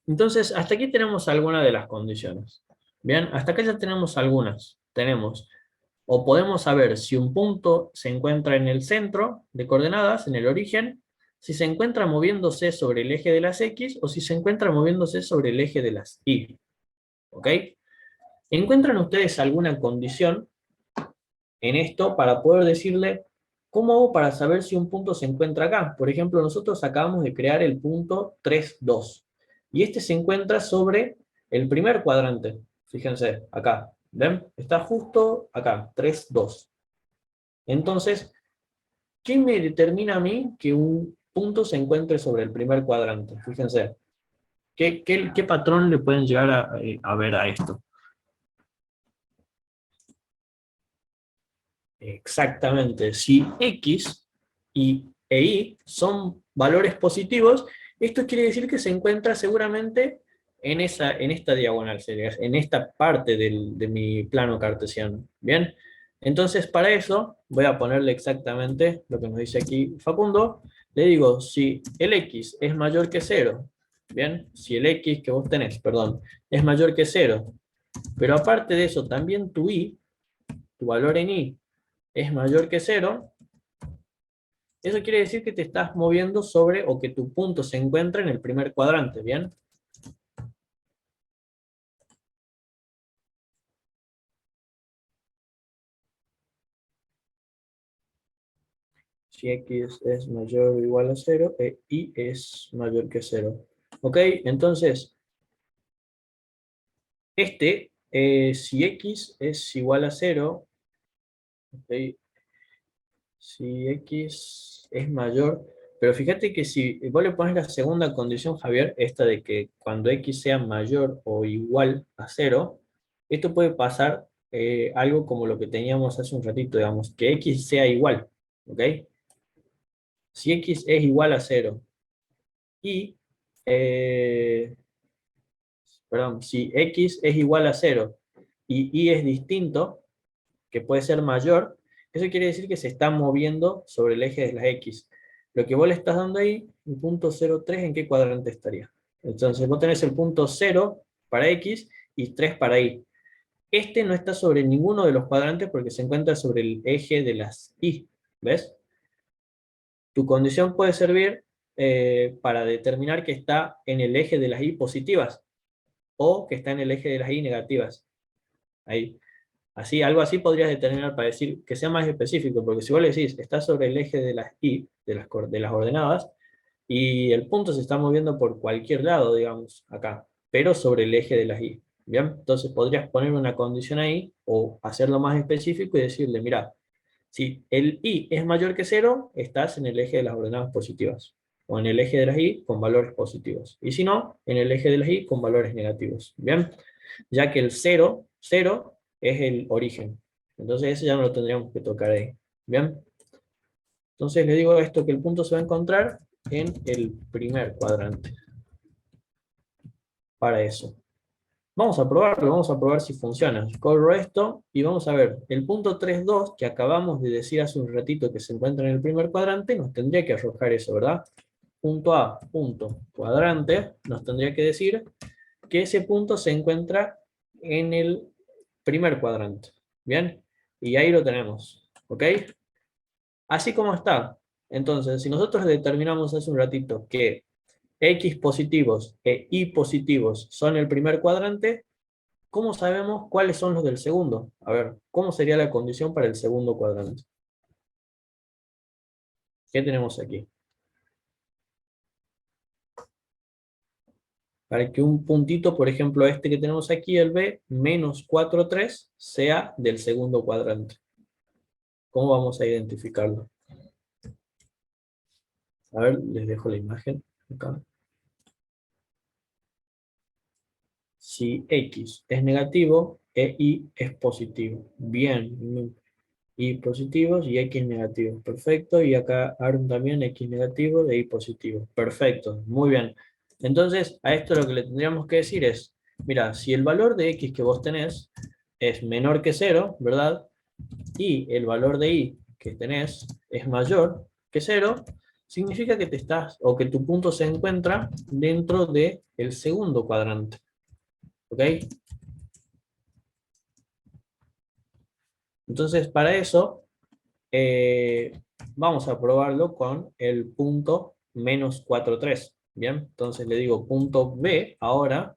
[SPEAKER 1] Entonces, hasta aquí tenemos algunas de las condiciones. Bien, hasta acá ya tenemos algunas. Tenemos, o podemos saber si un punto se encuentra en el centro de coordenadas, en el origen, si se encuentra moviéndose sobre el eje de las x, o si se encuentra moviéndose sobre el eje de las y. ¿Ok? ¿Encuentran ustedes alguna condición en esto para poder decirle cómo hago para saber si un punto se encuentra acá? Por ejemplo, nosotros acabamos de crear el punto 3, 2. Y este se encuentra sobre el primer cuadrante. Fíjense, acá. ¿Ven? Está justo acá, 3, 2. Entonces, ¿qué me determina a mí que un punto se encuentre sobre el primer cuadrante? Fíjense. ¿Qué patrón le pueden llegar a ver a esto? Exactamente. Si X e Y son valores positivos, esto quiere decir que se encuentra seguramente en esta diagonal, en esta parte de mi plano cartesiano. ¿Bien? Entonces, para eso, voy a ponerle exactamente lo que nos dice aquí Facundo. Le digo, si el X es mayor que 0, ¿bien? Si el X que vos tenés, perdón, es mayor que 0, pero aparte de eso, también tu Y, tu valor en Y, es mayor que 0, eso quiere decir que te estás moviendo sobre, o que tu punto se encuentra en el primer cuadrante, ¿bien? Si x es mayor o igual a 0, e y es mayor que 0. ¿Ok? Entonces, si x es igual a 0, ¿ok? Si x es mayor, pero fíjate que si vos le pones la segunda condición, Javier, esta de que cuando x sea mayor o igual a 0, esto puede pasar algo como lo que teníamos hace un ratito, digamos, que x sea igual, ¿ok? Si x es igual a 0 y, eh, perdón, si x es igual a 0 y y es distinto, que puede ser mayor, eso quiere decir que se está moviendo sobre el eje de las X. Lo que vos le estás dando ahí, el punto 0,3, ¿en qué cuadrante estaría? Entonces vos tenés el punto 0 para X y 3 para Y. Este no está sobre ninguno de los cuadrantes porque se encuentra sobre el eje de las Y. ¿Ves? Tu condición puede servir para determinar que está en el eje de las Y positivas o que está en el eje de las Y negativas. Ahí. Así, algo así podrías determinar para decir que sea más específico, porque si vos le decís, está sobre el eje de las y, de las ordenadas, y el punto se está moviendo por cualquier lado, digamos, acá, pero sobre el eje de las y. ¿Bien? Entonces podrías poner una condición ahí, o hacerlo más específico y decirle, mira, si el y es mayor que 0, estás en el eje de las ordenadas positivas, o en el eje de las y con valores positivos, y si no, en el eje de las y con valores negativos. ¿Bien? Ya que el 0, 0 es el origen. Entonces ese ya no lo tendríamos que tocar ahí. ¿Bien? Entonces le digo esto, que el punto se va a encontrar en el primer cuadrante. Para eso. Vamos a probarlo, vamos a probar si funciona. Corro esto y vamos a ver. El punto 3,2 que acabamos de decir hace un ratito que se encuentra en el primer cuadrante, nos tendría que arrojar eso, ¿verdad? punto A, punto cuadrante, nos tendría que decir que ese punto se encuentra en el primer cuadrante. ¿Bien? Y ahí lo tenemos. ¿Ok? Así como está. Entonces, si nosotros determinamos hace un ratito que X positivos e Y positivos son el primer cuadrante, ¿cómo sabemos cuáles son los del segundo? A ver, ¿cómo sería la condición para el segundo cuadrante? ¿Qué tenemos aquí? Para que un puntito, por ejemplo, este que tenemos aquí, el B, menos 4, 3, sea del segundo cuadrante. ¿Cómo vamos a identificarlo? A ver, les dejo la imagen acá. Si X es negativo, e Y es positivo. Bien, Y positivos y X negativos. Perfecto. Y acá Aaron también X negativo e Y positivo. Perfecto. Muy bien. Entonces, a esto lo que le tendríamos que decir es, mira, si el valor de X que vos tenés es menor que 0, ¿verdad? Y el valor de Y que tenés es mayor que 0, significa que te estás, o que tu punto se encuentra dentro del segundo cuadrante. ¿Ok? Entonces, para eso, vamos a probarlo con el punto menos 4, 3. Bien, entonces le digo punto B ahora,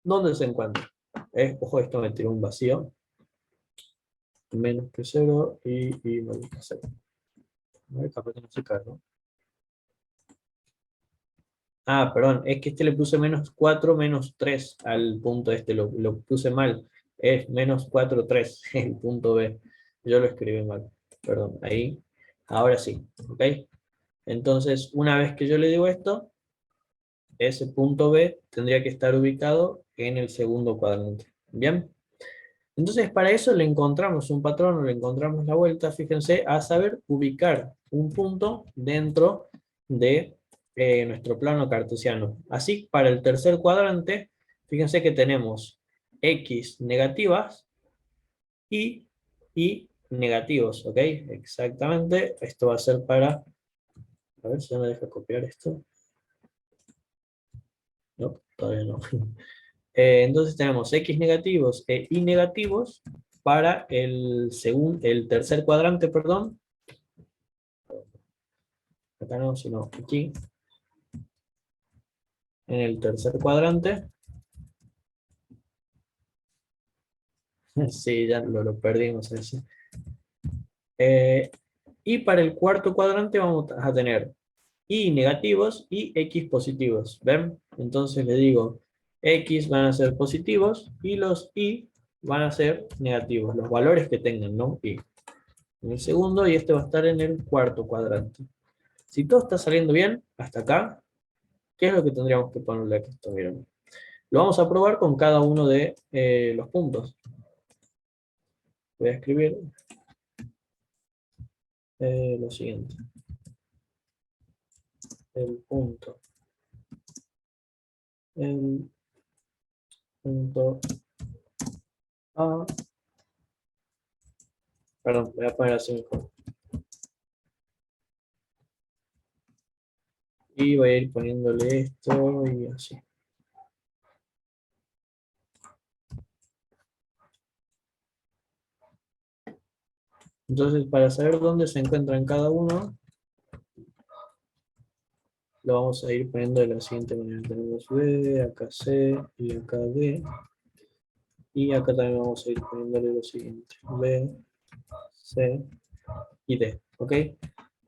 [SPEAKER 1] ¿dónde se encuentra? Ojo, esto me tiró un vacío. Menos que 0 y menos que 0. A ver, capaz que no se carga. Ah, perdón, es que este le puse menos 4, menos 3 al punto este, lo puse mal. Es menos 4, 3, el punto B. Yo lo escribí mal, perdón, ahí. Ahora sí, ¿ok? Entonces, una vez que yo le digo esto, ese punto B tendría que estar ubicado en el segundo cuadrante. ¿Bien? Entonces, para eso le encontramos un patrón, o le encontramos la vuelta, fíjense, a saber ubicar un punto dentro de nuestro plano cartesiano. Así, para el tercer cuadrante, fíjense que tenemos X negativas y Y negativos, ¿ok? Exactamente, esto va a ser para... A ver si me deja copiar esto. No, todavía no. Entonces tenemos X negativos e Y negativos para el tercer cuadrante, perdón. Acá no, sino aquí. En el tercer cuadrante. Sí, ya lo perdimos ese. Y para el cuarto cuadrante vamos a tener Y negativos y X positivos. ¿Ven? Entonces le digo, X van a ser positivos y los Y van a ser negativos. Los valores que tengan, ¿no? Y en el segundo y este va a estar en el cuarto cuadrante. Si todo está saliendo bien, hasta acá, ¿qué es lo que tendríamos que ponerle aquí? Miren. Lo vamos a probar con cada uno de los puntos. Voy a escribir lo siguiente. El punto. El punto A. Perdón, voy a poner así mejor. Y voy a ir poniéndole esto y así. Entonces, para saber dónde se encuentran cada uno, lo vamos a ir poniendo de la siguiente manera. Tenemos B, acá C y acá D. Y acá también vamos a ir poniéndole lo siguiente. B, C y D. ¿Ok?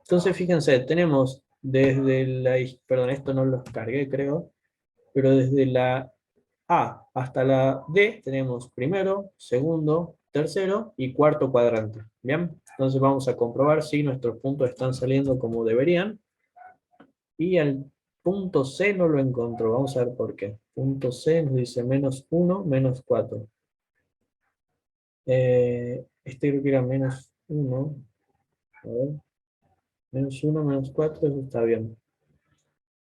[SPEAKER 1] Entonces, fíjense, tenemos desde la... Perdón, esto no lo cargué, creo. Pero desde la A hasta la D tenemos primero, segundo, tercero y cuarto cuadrante. ¿Bien? Entonces vamos a comprobar si nuestros puntos están saliendo como deberían. Y al punto C no lo encontró. Vamos a ver por qué. Punto C nos dice menos 1, menos 4. Este creo que era menos 1. A ver. Menos 1, menos 4, eso está bien.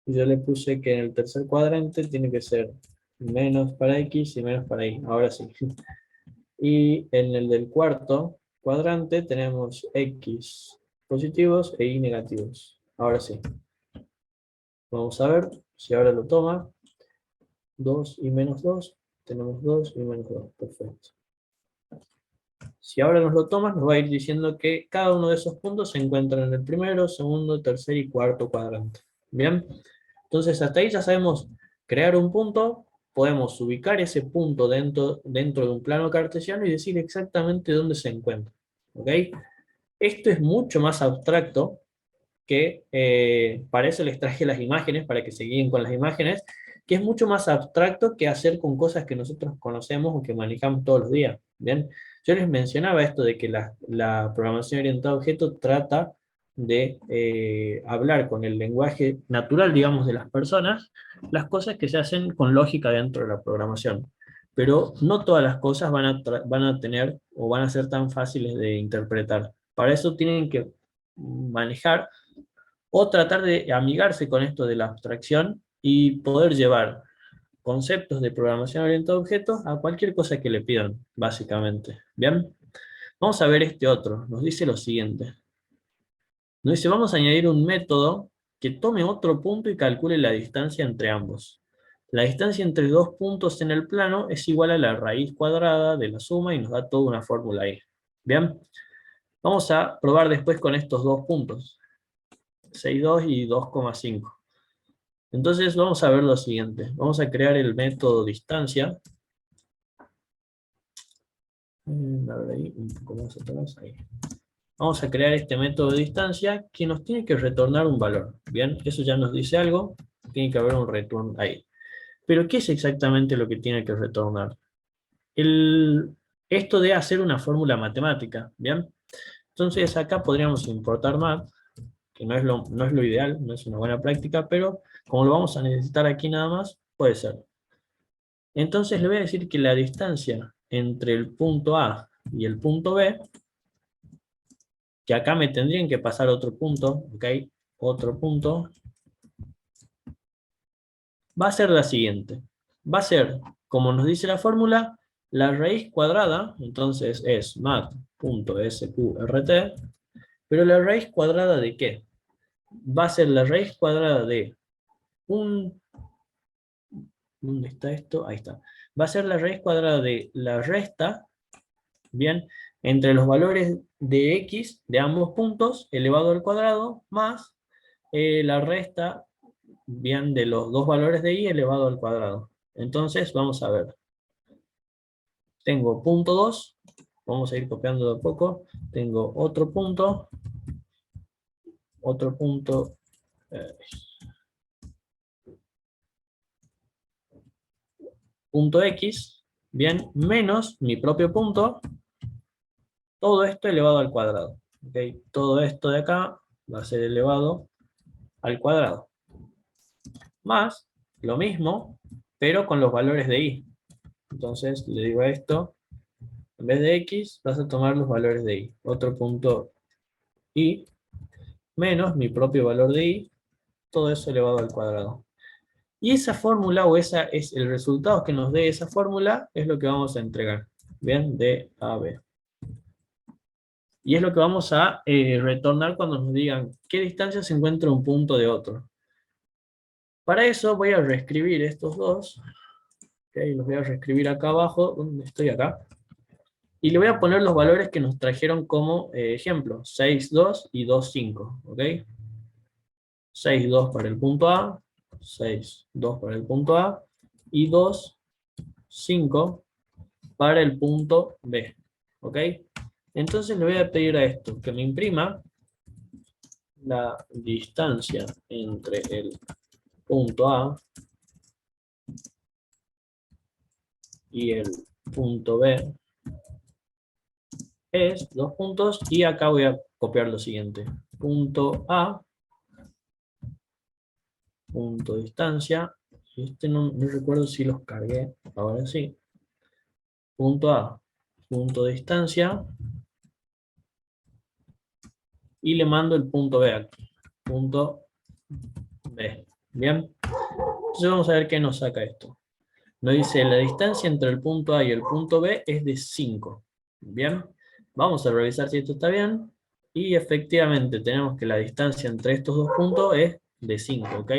[SPEAKER 1] Y yo le puse que en el tercer cuadrante tiene que ser menos para X y menos para Y. Ahora sí. Y en el del cuarto cuadrante tenemos X positivos e Y negativos. Ahora sí. Vamos a ver si ahora lo toma. 2 y menos 2. Tenemos 2 y menos 2. Perfecto. Si ahora nos lo toma, nos va a ir diciendo que cada uno de esos puntos se encuentra en el primero, segundo, tercer y cuarto cuadrante. ¿Bien? Entonces, hasta ahí ya sabemos crear un punto, podemos ubicar ese punto dentro de un plano cartesiano y decir exactamente dónde se encuentra. ¿Ok? Esto es mucho más abstracto que, para eso les traje las imágenes, para que se guíen con las imágenes, que es mucho más abstracto que hacer con cosas que nosotros conocemos o que manejamos todos los días. ¿Bien? Yo les mencionaba esto de que la programación orientada a objetos trata de hablar con el lenguaje natural, digamos, de las personas, las cosas que se hacen con lógica dentro de la programación. Pero no todas las cosas van a tener o van a ser tan fáciles de interpretar. Para eso tienen que manejar o tratar de amigarse con esto de la abstracción y poder llevar conceptos de programación orientada a objetos a cualquier cosa que le pidan, básicamente. ¿Bien? Vamos a ver este otro. Nos dice lo siguiente. Nos dice, vamos a añadir un método que tome otro punto y calcule la distancia entre ambos. La distancia entre dos puntos en el plano es igual a la raíz cuadrada de la suma y nos da toda una fórmula ahí. ¿Bien? Vamos a probar después con estos dos puntos. 6,2 y 2,5. Entonces vamos a ver lo siguiente. Vamos a crear el método distancia. A ver ahí, un poco más atrás, ahí. Vamos a crear este método de distancia que nos tiene que retornar un valor. Bien, eso ya nos dice algo. Tiene que haber un return ahí. Pero ¿qué es exactamente lo que tiene que retornar? Esto de hacer una fórmula matemática. Bien, entonces acá podríamos importar math, que no es lo ideal, no es una buena práctica, pero como lo vamos a necesitar aquí nada más, puede ser. Entonces le voy a decir que la distancia entre el punto A y el punto B, que acá me tendrían que pasar otro punto, ¿ok? Otro punto, va a ser la siguiente. Va a ser, como nos dice la fórmula, la raíz cuadrada, entonces es mat.sqrt, pero la raíz cuadrada ¿de qué? Va a ser la raíz cuadrada de un... ¿Dónde está esto? Ahí está. Va a ser la raíz cuadrada de la resta, bien, entre los valores de x de ambos puntos elevado al cuadrado más la resta, bien, de los dos valores de y elevado al cuadrado. Entonces vamos a ver. Tengo punto 2, vamos a ir copiando de a poco. Tengo otro punto eh, punto x, bien, menos mi propio punto, todo esto elevado al cuadrado. ¿Okay? Todo esto de acá va a ser elevado al cuadrado. Más lo mismo, pero con los valores de y. Entonces le digo a esto, en vez de x, vas a tomar los valores de y. Otro punto y, menos mi propio valor de y, todo eso elevado al cuadrado. Y esa fórmula, o esa es el resultado que nos dé esa fórmula, es lo que vamos a entregar. Bien, de a b. Y es lo que vamos a retornar cuando nos digan qué distancia se encuentra un punto de otro. Para eso voy a reescribir estos dos. Okay, los voy a reescribir acá abajo, donde estoy acá. Y le voy a poner los valores que nos trajeron como ejemplo. 6,2 y 2,5. ¿Ok? 6,2 para el punto A. 6,2 para el punto A. Y 2,5 para el punto B. ¿Ok? Entonces le voy a pedir a esto que me imprima la distancia entre el punto A y el punto B es dos puntos, y acá voy a copiar lo siguiente. Punto A, punto distancia, no recuerdo si los cargué, ahora sí. Punto A, punto distancia, y le mando el punto B aquí. Punto B. Bien. Entonces vamos a ver qué nos saca esto. Nos dice la distancia entre el punto A y el punto B es de 5. Bien. Vamos a revisar si esto está bien. Y efectivamente tenemos que la distancia entre estos dos puntos es de 5, ¿ok?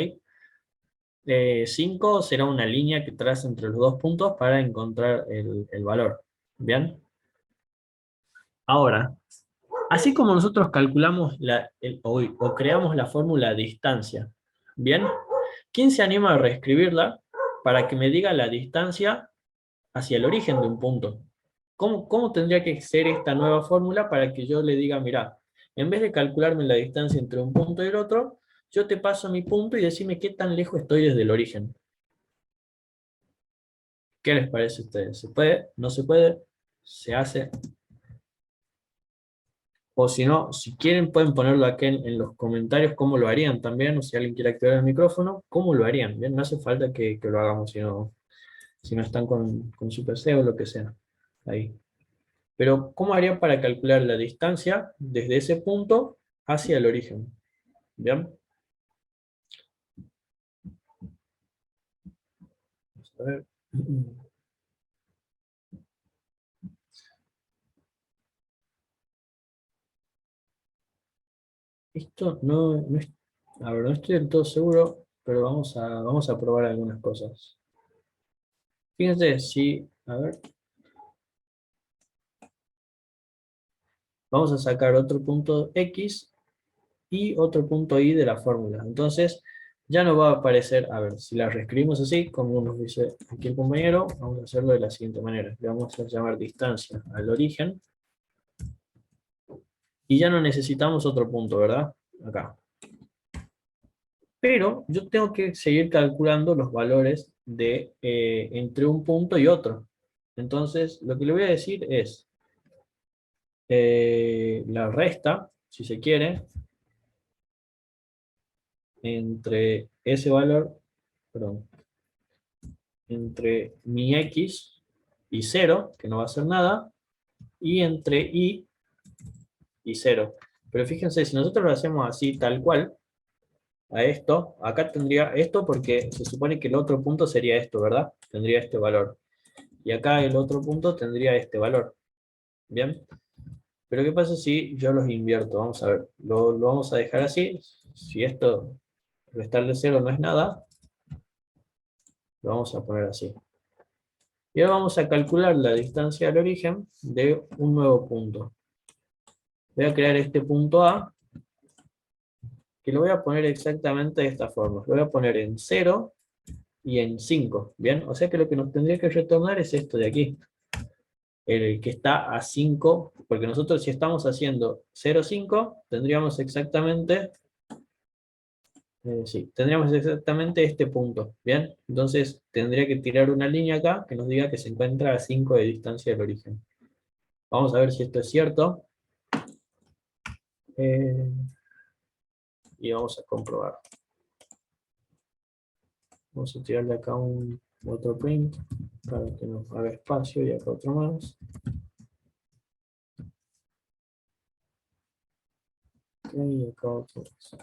[SPEAKER 1] 5 será una línea que traza entre los dos puntos para encontrar el valor. ¿Bien? Ahora, así como nosotros calculamos o creamos la fórmula distancia, ¿bien? ¿Quién se anima a reescribirla para que me diga la distancia hacia el origen de un punto? ¿Cómo tendría que ser esta nueva fórmula para que yo le diga, mira, en vez de calcularme la distancia entre un punto y el otro, yo te paso mi punto y decime qué tan lejos estoy desde el origen? ¿Qué les parece a ustedes? ¿Se puede? ¿No se puede? ¿Se hace? O si no, si quieren pueden ponerlo aquí en los comentarios cómo lo harían también, o si alguien quiere activar el micrófono, cómo lo harían, ¿bien? No hace falta que lo hagamos si no están con su PC o lo que sea. Ahí. Pero, ¿cómo harían para calcular la distancia desde ese punto hacia el origen? ¿Bien? Vamos a ver. Esto no es, a ver, no estoy del todo seguro, pero vamos a probar algunas cosas. Fíjense, si, a ver, vamos a sacar otro punto X y otro punto Y de la fórmula. Entonces, ya no va a aparecer, a ver, si la reescribimos así, como nos dice aquí el compañero, vamos a hacerlo de la siguiente manera. Le vamos a llamar distancia al origen, y ya no necesitamos otro punto, ¿verdad? Acá. Pero yo tengo que seguir calculando los valores de entre un punto y otro. Entonces, lo que le voy a decir es, la resta, si se quiere, entre ese valor, perdón, entre mi x y 0, que no va a ser nada, y entre y 0. Pero fíjense, si nosotros lo hacemos así, tal cual, a esto, acá tendría esto porque se supone que el otro punto sería esto, ¿verdad? Tendría este valor. Y acá el otro punto tendría este valor. ¿Bien? Pero ¿qué pasa si yo los invierto? Vamos a ver, lo vamos a dejar así. Si esto, restarle 0 no es nada, lo vamos a poner así. Y ahora vamos a calcular la distancia al origen de un nuevo punto. Voy a crear este punto A, que lo voy a poner exactamente de esta forma. Lo voy a poner en 0 y en 5, ¿bien? O sea que lo que nos tendría que retornar es esto de aquí. El que está a 5, porque nosotros si estamos haciendo 0, 5, tendríamos exactamente, sí, tendríamos exactamente este punto, ¿bien? Entonces tendría que tirar una línea acá que nos diga que se encuentra a 5 de distancia del origen. Vamos a ver si esto es cierto. Eh, y vamos a comprobar. Vamos a tirarle acá un otro print para que nos haga espacio y acá otro más. Okay, y acá otro más.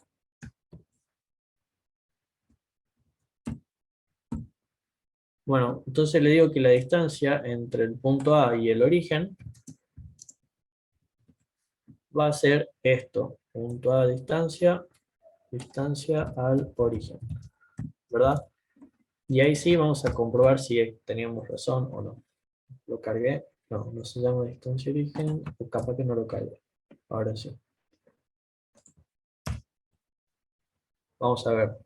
[SPEAKER 1] Bueno, entonces le digo que la distancia entre el punto A y el origen va a ser esto. Punto A distancia al origen. ¿Verdad? Y ahí sí vamos a comprobar si teníamos razón o no. Lo cargué. No, no se llama distancia origen. O capaz que no lo cargué. Ahora sí. Vamos a ver.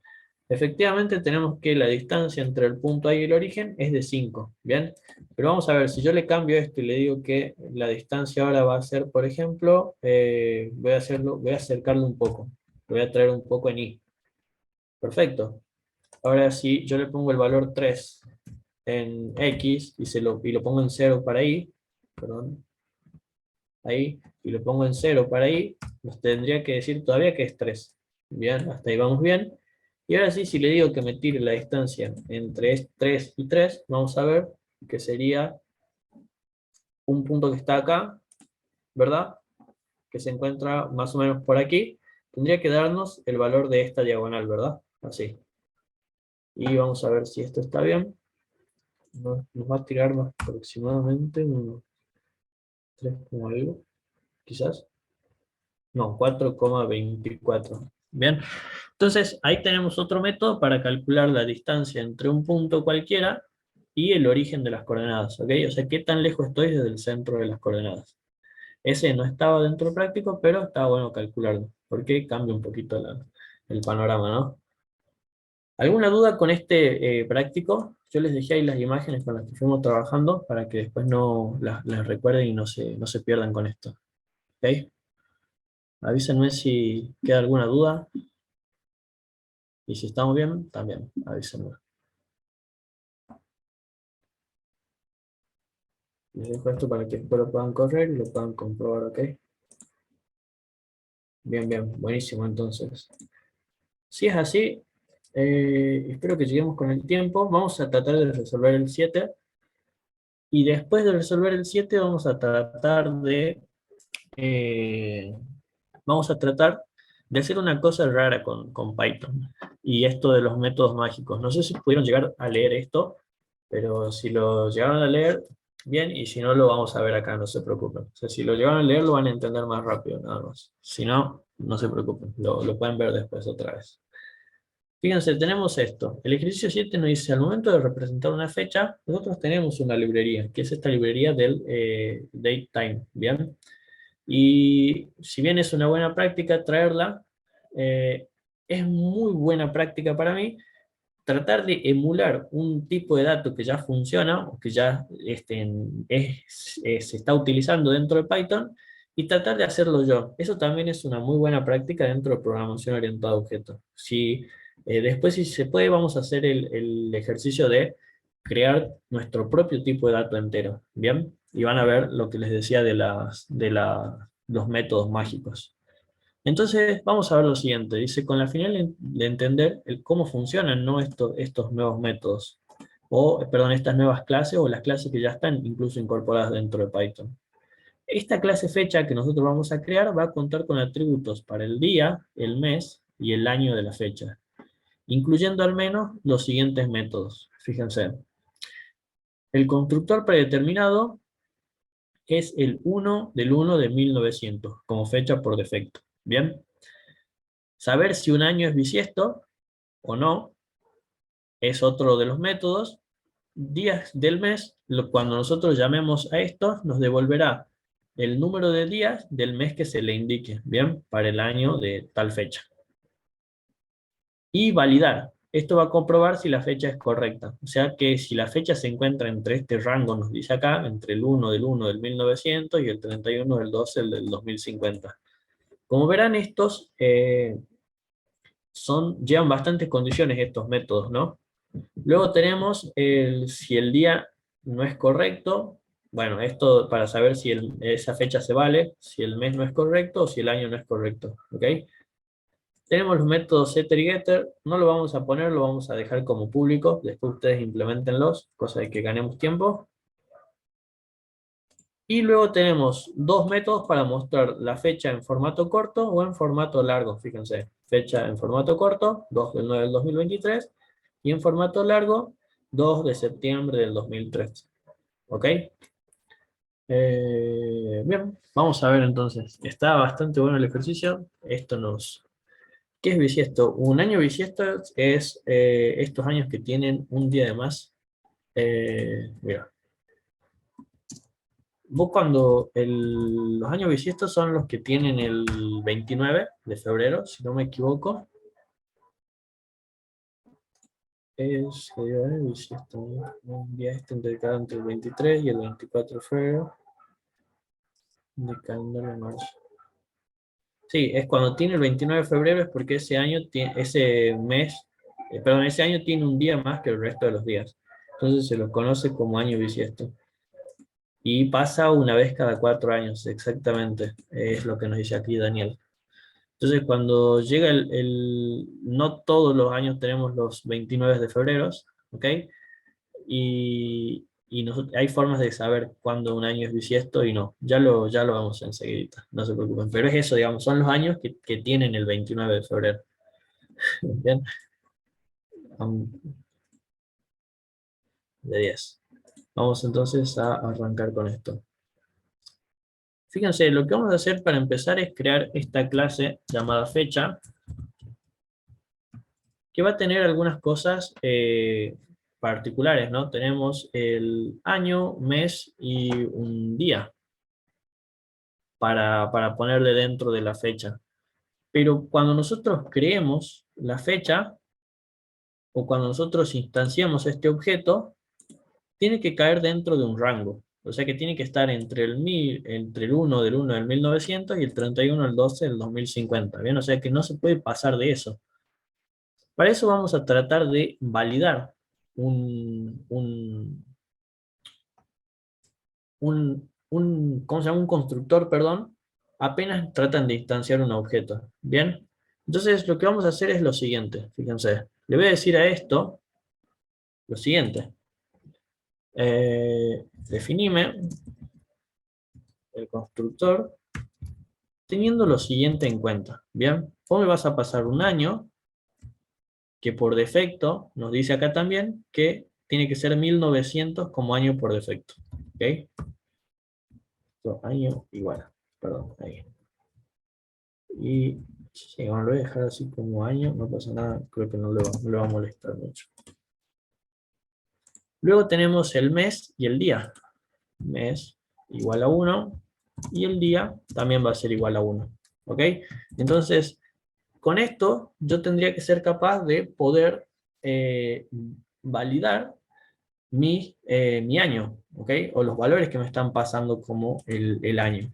[SPEAKER 1] Efectivamente tenemos que la distancia entre el punto A y el origen es de 5, ¿bien? Pero vamos a ver, si yo le cambio esto y le digo que la distancia ahora va a ser, por ejemplo, voy a acercarlo un poco, lo voy a traer un poco en Y. Perfecto. Ahora si yo le pongo el valor 3 en X y lo pongo en 0 para Y, perdón, ahí, y lo pongo en 0 para Y, nos tendría que decir todavía que es 3. Bien, hasta ahí vamos bien. Y ahora sí, si le digo que me tire la distancia entre 3 y 3, vamos a ver que sería un punto que está acá, ¿verdad? Que se encuentra más o menos por aquí. Tendría que darnos el valor de esta diagonal, ¿verdad? Así. Y vamos a ver si esto está bien. Nos va a tirar más aproximadamente unos 3 como algo, quizás. No, 4,24. Bien, entonces ahí tenemos otro método para calcular la distancia entre un punto cualquiera y el origen de las coordenadas, ¿ok? O sea, qué tan lejos estoy desde el centro de las coordenadas. Ese no estaba dentro del práctico, pero está bueno calcularlo, porque cambia un poquito el panorama, ¿no? ¿Alguna duda con este práctico? Yo les dejé ahí las imágenes con las que fuimos trabajando para que después no las recuerden y no se pierdan con esto. ¿Ok? Avísenme si queda alguna duda. Y si estamos bien, también avísenme. Les dejo esto para que después lo puedan correr y lo puedan comprobar, ¿ok? Bien, bien, buenísimo entonces. Si es así, espero que lleguemos con el tiempo. Vamos a tratar de resolver el 7. Y después de resolver el 7 vamos a tratar eh, de hacer una cosa rara con Python. Y esto de los métodos mágicos. No sé si pudieron llegar a leer esto, pero si lo llegaron a leer, bien, y si no, lo vamos a ver acá, no se preocupen. O sea, si lo llegaron a leer, lo van a entender más rápido, nada más. Si no, no se preocupen, lo pueden ver después otra vez. Fíjense, tenemos esto. El ejercicio 7 nos dice, al momento de representar una fecha, nosotros tenemos una librería, que es esta librería del datetime, ¿bien? Y si bien es una buena práctica traerla, eh, es muy buena práctica para mí tratar de emular un tipo de dato que ya funciona, o que ya se está utilizando dentro de Python, y tratar de hacerlo yo. Eso también es una muy buena práctica dentro de programación orientada a objetos. Si, después, si se puede, vamos a hacer el ejercicio de crear nuestro propio tipo de dato entero, ¿bien? Y van a ver lo que les decía los métodos mágicos. Entonces, vamos a ver lo siguiente. Dice, con la finalidad de entender cómo funcionan, ¿no? estos nuevos métodos, perdón, estas nuevas clases o las clases que ya están incluso incorporadas dentro de Python. Esta clase fecha que nosotros vamos a crear va a contar con atributos para el día, el mes y el año de la fecha, incluyendo al menos los siguientes métodos. Fíjense, el constructor predeterminado es el 1 del 1 de 1900, como fecha por defecto. ¿Bien? Saber si un año es bisiesto o no es otro de los métodos. Días del mes, cuando nosotros llamemos a esto, nos devolverá el número de días del mes que se le indique, ¿bien? Para el año de tal fecha. Y validar. Esto va a comprobar si la fecha es correcta. O sea que si la fecha se encuentra entre este rango, nos dice acá, entre el 1 del 1 del 1900 y el 31 del 12 del 2050. Como verán, estos llevan bastantes condiciones estos métodos, ¿no? Luego tenemos si el día no es correcto, bueno, esto para saber si esa fecha se vale, si el mes no es correcto o si el año no es correcto, ¿ok? Tenemos los métodos setter y getter, no lo vamos a poner, lo vamos a dejar como público, después ustedes implementenlos, cosa de que ganemos tiempo. Y luego tenemos dos métodos para mostrar la fecha en formato corto o en formato largo, fíjense. Fecha en formato corto, 2 del 9 del 2023, y en formato largo, 2 de septiembre del 2003. ¿Ok? Bien, vamos a ver entonces. Está bastante bueno el ejercicio. ¿Qué es bisiesto? Un año bisiesto es estos años que tienen un día de más. Mira. Vos los años bisiestos son los que tienen el 29 de febrero, si no me equivoco. Bisiesto, un día dedicado entre el 23 y el 24 de febrero. De calendario de marzo. Sí, es cuando tiene el 29 de febrero, es porque ese año ese año tiene un día más que el resto de los días. Entonces se lo conoce como año bisiesto. Y pasa una vez cada 4 años, exactamente. Es lo que nos dice aquí Daniel. Entonces, cuando llega no todos los años tenemos los 29 de febrero, ¿ok? Y hay formas de saber cuándo un año es bisiesto y no. Ya lo vamos enseguida, no se preocupen. Pero es eso, digamos, son los años que tienen el 29 de febrero. ¿Bien? Um, de 10. Vamos entonces a arrancar con esto. Fíjense, lo que vamos a hacer para empezar es crear esta clase llamada fecha, que va a tener algunas cosas particulares, ¿no? Tenemos el año, mes y un día para ponerle dentro de la fecha. Pero cuando nosotros creemos la fecha, o cuando nosotros instanciamos este objeto, tiene que caer dentro de un rango. O sea que tiene que estar entre entre el 1 del 1 del 1900 y el 31 del 12 del 2050. ¿Bien? O sea que no se puede pasar de eso. Para eso vamos a tratar de validar ¿cómo se llama? Un constructor, perdón, apenas tratan de instanciar un objeto. ¿Bien? Entonces lo que vamos a hacer es lo siguiente. Fíjense, le voy a decir a esto lo siguiente. Definime el constructor teniendo lo siguiente en cuenta. Bien, vos me vas a pasar un año que por defecto nos dice acá también que tiene que ser 1900 como año por defecto. ¿Ok? Año igual, perdón, ahí. Y si bueno, lo voy a dejar así como año, no pasa nada, creo que no le va a molestar mucho. Luego tenemos el mes y el día. Mes igual a 1 y el día también va a ser igual a 1. ¿Ok? Entonces, con esto yo tendría que ser capaz de poder validar mi año, ¿ok? O los valores que me están pasando como el año.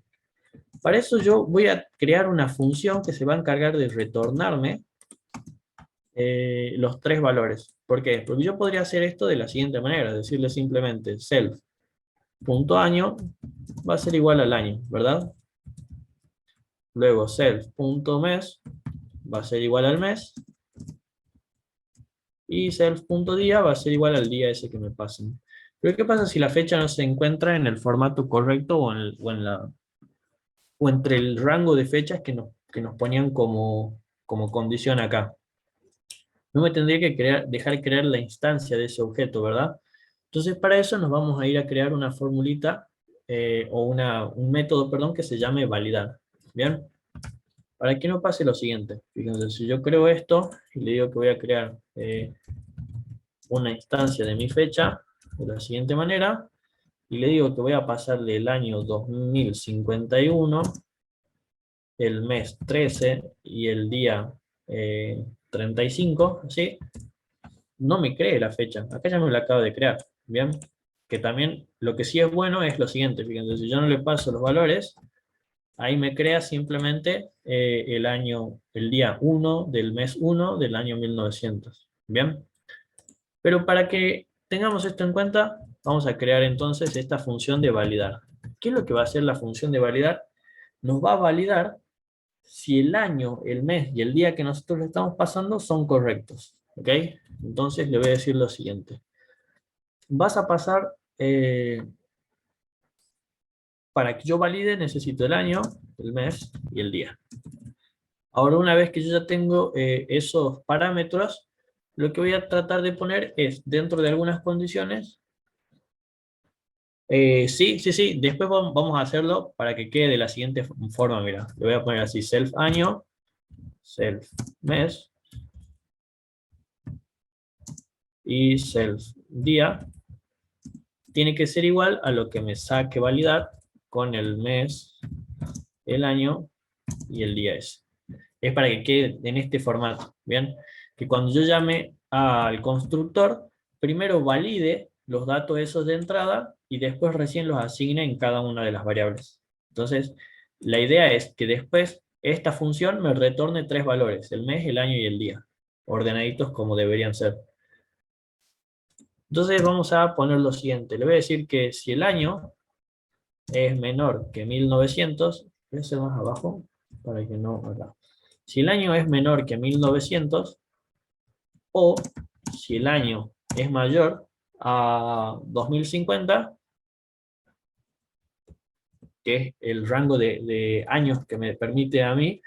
[SPEAKER 1] Para eso yo voy a crear una función que se va a encargar de retornarme los tres valores. ¿Por qué? Porque yo podría hacer esto de la siguiente manera, decirle simplemente self.año va a ser igual al año, ¿verdad? Luego self.mes va a ser igual al mes. Y self.día va a ser igual al día ese que me pasen. Pero ¿qué pasa si la fecha no se encuentra en el formato correcto o entre el rango de fechas que nos ponían como condición acá? No me tendría que dejar crear la instancia de ese objeto, ¿verdad? Entonces para eso nos vamos a ir a crear una formulita o un método, perdón, que se llame validar. ¿Bien? Para que no pase lo siguiente. Fíjense, si yo creo esto y le digo que voy a crear una instancia de mi fecha de la siguiente manera, y le digo que voy a pasarle el año 2051, el mes 13 y el día 35, ¿sí? No me cree la fecha, acá ya me la acabo de crear, ¿bien? Que también lo que sí es bueno es lo siguiente, fíjense, si yo no le paso los valores, ahí me crea simplemente el día 1 del mes 1 del año 1900, ¿bien? Pero para que tengamos esto en cuenta, vamos a crear entonces esta función de validar. ¿Qué es lo que va a hacer la función de validar? Nos va a validar si el año, el mes y el día que nosotros le estamos pasando son correctos. ¿Ok? Entonces le voy a decir lo siguiente. Vas a pasar, para que yo valide necesito el año, el mes y el día. Ahora una vez que yo ya tengo esos parámetros, lo que voy a tratar de poner es, dentro de algunas condiciones, sí, sí, sí. Después vamos a hacerlo para que quede de la siguiente forma. Mira, le voy a poner así: self año, self mes y self día. Tiene que ser igual a lo que me saque validar con el mes, el año y el día ese. Es para que quede en este formato. Bien, que cuando yo llame al constructor, primero valide los datos esos de entrada y después recién los asigne en cada una de las variables. Entonces, la idea es que después esta función me retorne tres valores: el mes, el año y el día, ordenaditos como deberían ser. Entonces vamos a poner lo siguiente. Le voy a decir que si el año es menor que 1900, voy a hacer más abajo para que no acá. Si el año es menor que 1900, o si el año es mayor a 2050, que es el rango de años que me permite a mí,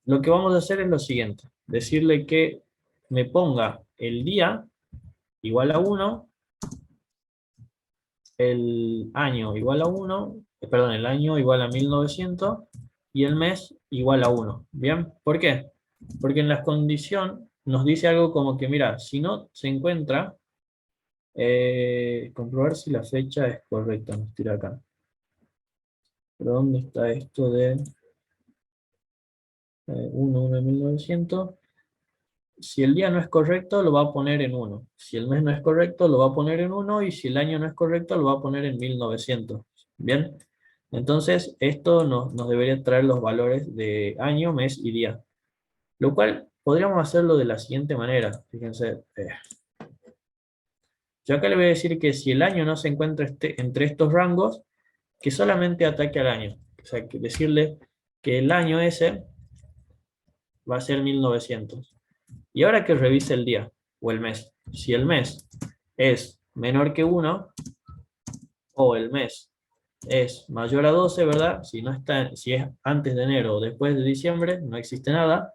[SPEAKER 1] lo que vamos a hacer es lo siguiente: decirle que me ponga el día igual a 1, el año igual a 1 perdón, el año igual a 1900 y el mes igual a 1. ¿Bien? ¿Por qué? Porque en la condición nos dice algo como que, mira, si no se encuentra, comprobar si la fecha es correcta, nos tira acá. ¿Pero dónde está esto de 1 de 1900? Si el día no es correcto, lo va a poner en 1. Si el mes no es correcto, lo va a poner en 1. Y si el año no es correcto, lo va a poner en 1900. ¿Bien? Entonces, esto nos debería traer los valores de año, mes y día. Lo cual podríamos hacerlo de la siguiente manera. Fíjense. Yo acá le voy a decir que si el año no se encuentra entre estos rangos, que solamente ataque al año. O sea, que decirle que el año ese va a ser 1900. Y ahora que revise el día o el mes. Si el mes es menor que 1 o el mes es mayor a 12, ¿verdad? Si no está, si es antes de enero o después de diciembre, no existe nada.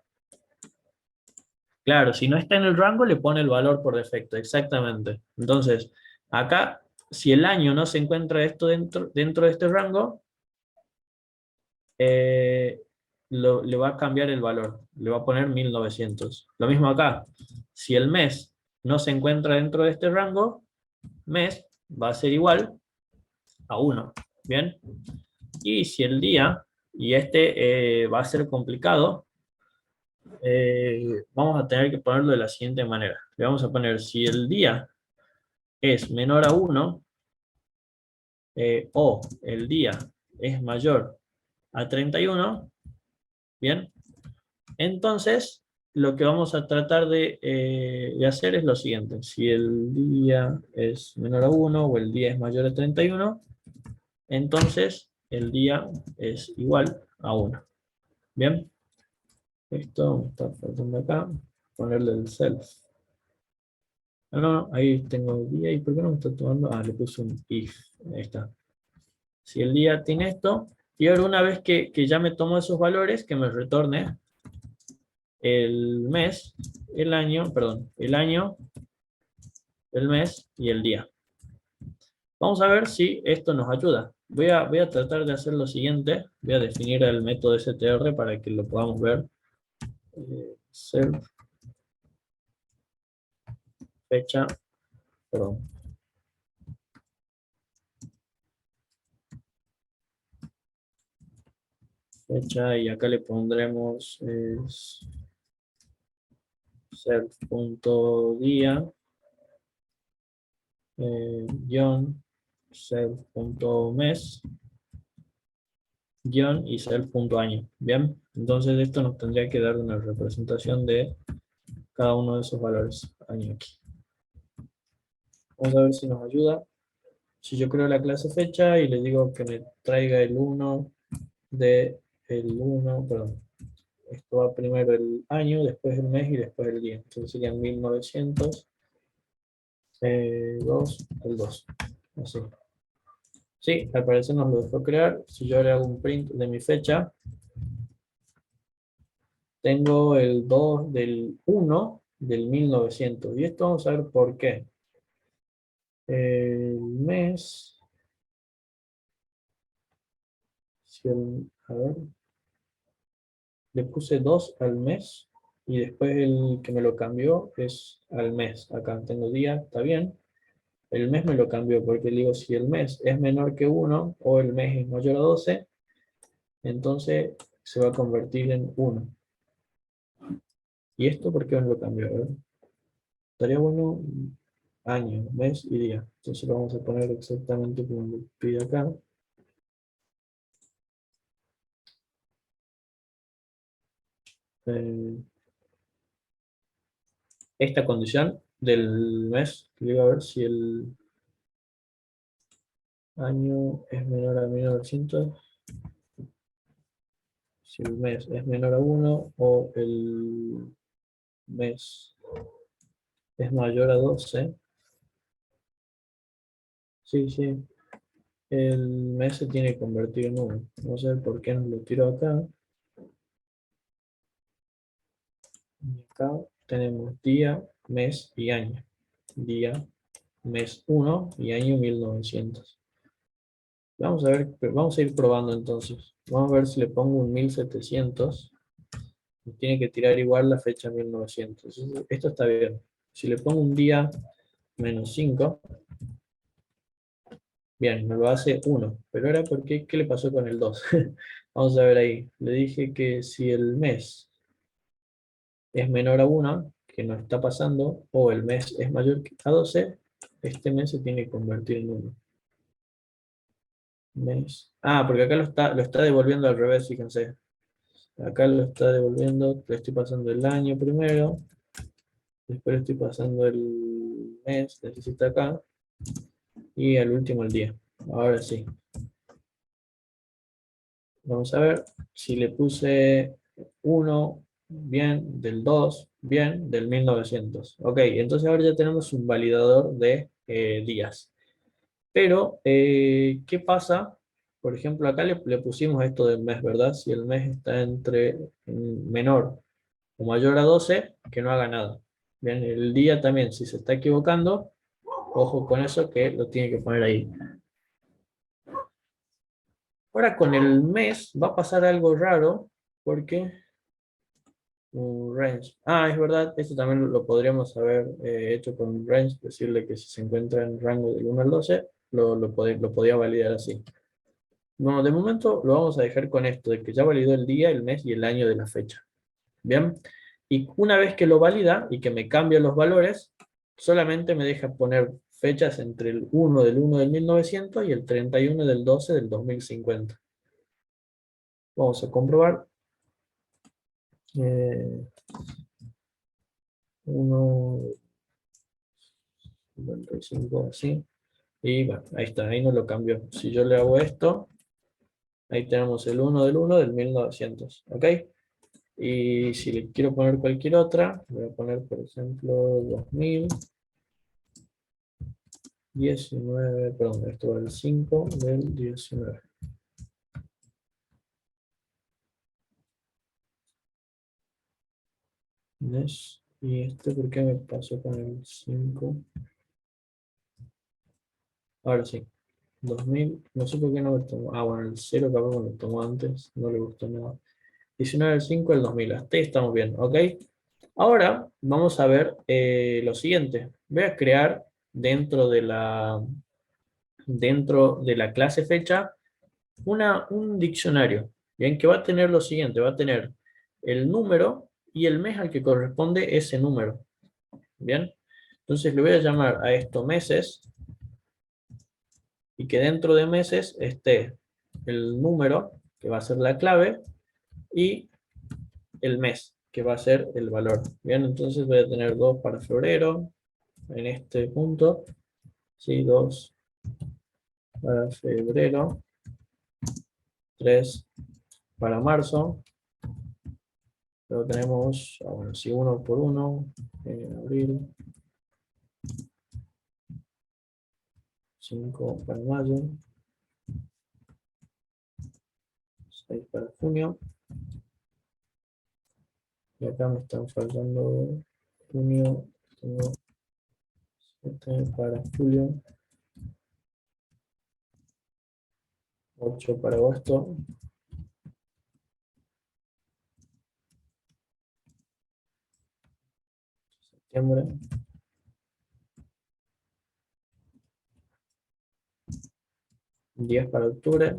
[SPEAKER 1] Claro, si no está en el rango, le pone el valor por defecto, exactamente. Entonces, acá, si el año no se encuentra esto dentro de este rango, eh, le va a cambiar el valor, le va a poner 1900. Lo mismo acá, si el mes no se encuentra dentro de este rango, mes va a ser igual a 1, ¿bien? Y si el día, y este va a ser complicado, vamos a tener que ponerlo de la siguiente manera. Le vamos a poner, si el día es menor a 1, o el día es mayor a 31, ¿bien? Entonces, lo que vamos a tratar de hacer es lo siguiente. Si el día es menor a 1 o el día es mayor a 31, entonces el día es igual a 1. ¿Bien? Esto me está faltando acá. Ponerle el self. No, ahí tengo el día. ¿Y por qué no me está tomando? Ah, le puse un if. Ahí está. Si el día tiene esto, y ahora una vez que ya me tomo esos valores, que me retorne el mes, el año, perdón, el año, el mes y el día. Vamos a ver si esto nos ayuda. Voy a tratar de hacer lo siguiente. Voy a definir el método str para que lo podamos ver. Self, fecha, perdón. Fecha y acá le pondremos self.día guión self.mes guión y self.año. Bien, entonces esto nos tendría que dar una representación de cada uno de esos valores año aquí. Vamos a ver si nos ayuda. Si yo creo la clase fecha y le digo que me traiga el 1 de el 1, perdón, esto va primero el año, después el mes y después el día. Entonces serían 1900, 2, el 2. Así. Sí, al parecer nos lo dejó crear. Si yo le hago un print de mi fecha, tengo el 2 del 1 del 1900. Y esto vamos a ver por qué. El mes, a ver, le puse 2 al mes y después el que me lo cambió es al mes. Acá tengo día, está bien. El mes me lo cambió porque digo, si el mes es menor que 1 o el mes es mayor a 12, entonces se va a convertir en 1. ¿Y esto por qué me lo cambió? A ver. Estaría bueno año, mes y día. Entonces lo vamos a poner exactamente como me pide acá. Eh, esta condición del mes, que digo a ver si el año es menor a 1900, si el mes es menor a 1 o el mes es mayor a 12. Sí, sí, el mes se tiene que convertir en 1. No sé por qué nos lo tiro acá. Y acá tenemos día, mes y año. Día, mes 1 y año 1900. vamos a ir probando entonces. Vamos a ver si le pongo un 1700. Y tiene que tirar igual la fecha 1900. Esto está bien. Si le pongo un día -5, bien, me lo hace 1. Pero ahora, ¿qué le pasó con el 2? Vamos a ver ahí. Le dije que si el mes es menor a 1, que no está pasando, o el mes es mayor a 12, este mes se tiene que convertir en 1. Mes. Ah, porque acá lo está devolviendo al revés, fíjense. Acá lo está devolviendo, le estoy pasando el año primero, después le estoy pasando el mes, necesita acá, y al último el día. Ahora sí. Vamos a ver si le puse 1, bien, del 2, bien, del 1900. Ok, entonces ahora ya tenemos un validador de días. Pero, ¿qué pasa? Por ejemplo, acá le pusimos esto del mes, ¿verdad? Si el mes está entre menor o mayor a 12, que no haga nada. Bien, el día también, si se está equivocando, ojo con eso que lo tiene que poner ahí. Ahora con el mes va a pasar algo raro, porque un range. Ah, es verdad, esto también lo podríamos haber hecho con un range, decirle que si se encuentra en rango del 1 al 12, lo podía validar así. Bueno, de momento lo vamos a dejar con esto, de que ya validó el día, el mes y el año de la fecha. Bien, y una vez que lo valida y que me cambia los valores, solamente me deja poner fechas entre el 1 del 1 del 1900 y el 31 del 12 del 2050. Vamos a comprobar. 1,55 así. Y bueno, ahí está, ahí no lo cambió. Si yo le hago esto, ahí tenemos el 1 del 1 del 1900. ¿Ok? Y si le quiero poner cualquier otra, voy a poner, por ejemplo, 2019, perdón, esto va el 5 del 19. Mes. ¿Y este por qué me pasó con el 5? Ahora sí, 2000, no sé por qué no me tomó. Ah, bueno, el 0 capaz me lo tomó antes, no le gustó nada. 19 del 5 del 2000, hasta ahí estamos bien, ¿ok? Ahora vamos a ver lo siguiente. Voy a crear dentro de la clase fecha un diccionario, bien, que va a tener lo siguiente, va a tener el número y el mes al que corresponde ese número, bien. Entonces le voy a llamar a esto meses y que dentro de meses esté el número, que va a ser la clave, y el mes, que va a ser el valor. Bien, entonces voy a tener 2 para febrero, en este punto, ¿sí? 2 para febrero, 3 para marzo, luego tenemos, bueno, si 1 por 1, abril, 5 para mayo, 6 para junio, y acá me están faltando junio, tengo 7 para julio, 8 para agosto, septiembre, 10 para octubre,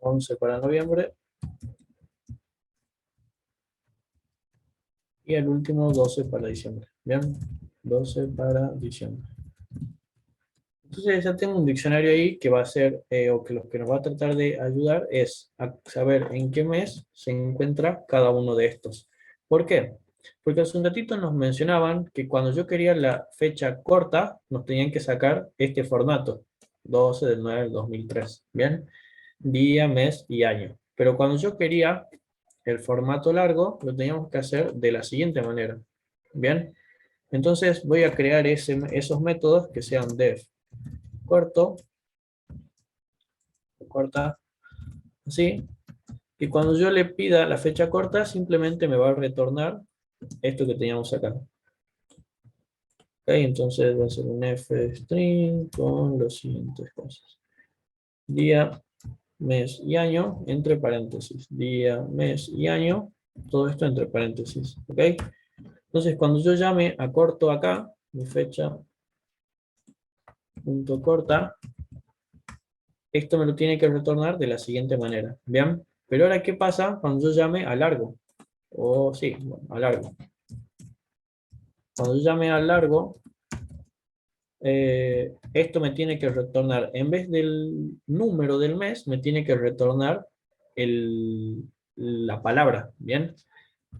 [SPEAKER 1] 11 para noviembre, y el último 12 para diciembre. Bien, 12 para diciembre. Entonces ya tengo un diccionario ahí que va a ser, o que lo que nos va a tratar de ayudar es a saber en qué mes se encuentra cada uno de estos. ¿Por qué? Porque hace un ratito nos mencionaban que cuando yo quería la fecha corta, nos tenían que sacar este formato, 12 del 9 del 2003. Bien, día, mes y año. Pero cuando yo quería el formato largo, lo teníamos que hacer de la siguiente manera. Bien, entonces voy a crear esos métodos que sean def corto, corta, así, y cuando yo le pida la fecha corta, simplemente me va a retornar esto que teníamos acá. Ok, entonces va a ser un f string con las siguientes cosas. Día, mes y año, entre paréntesis. Día, mes y año, todo esto entre paréntesis. ¿Ok? Entonces, cuando yo llame a corto acá, mi fecha punto corta, esto me lo tiene que retornar de la siguiente manera. ¿Bien? Pero ahora, ¿qué pasa cuando yo llame a largo? O sí, bueno, a largo. Cuando yo llame a largo, esto me tiene que retornar, en vez del número del mes, me tiene que retornar la palabra, ¿bien?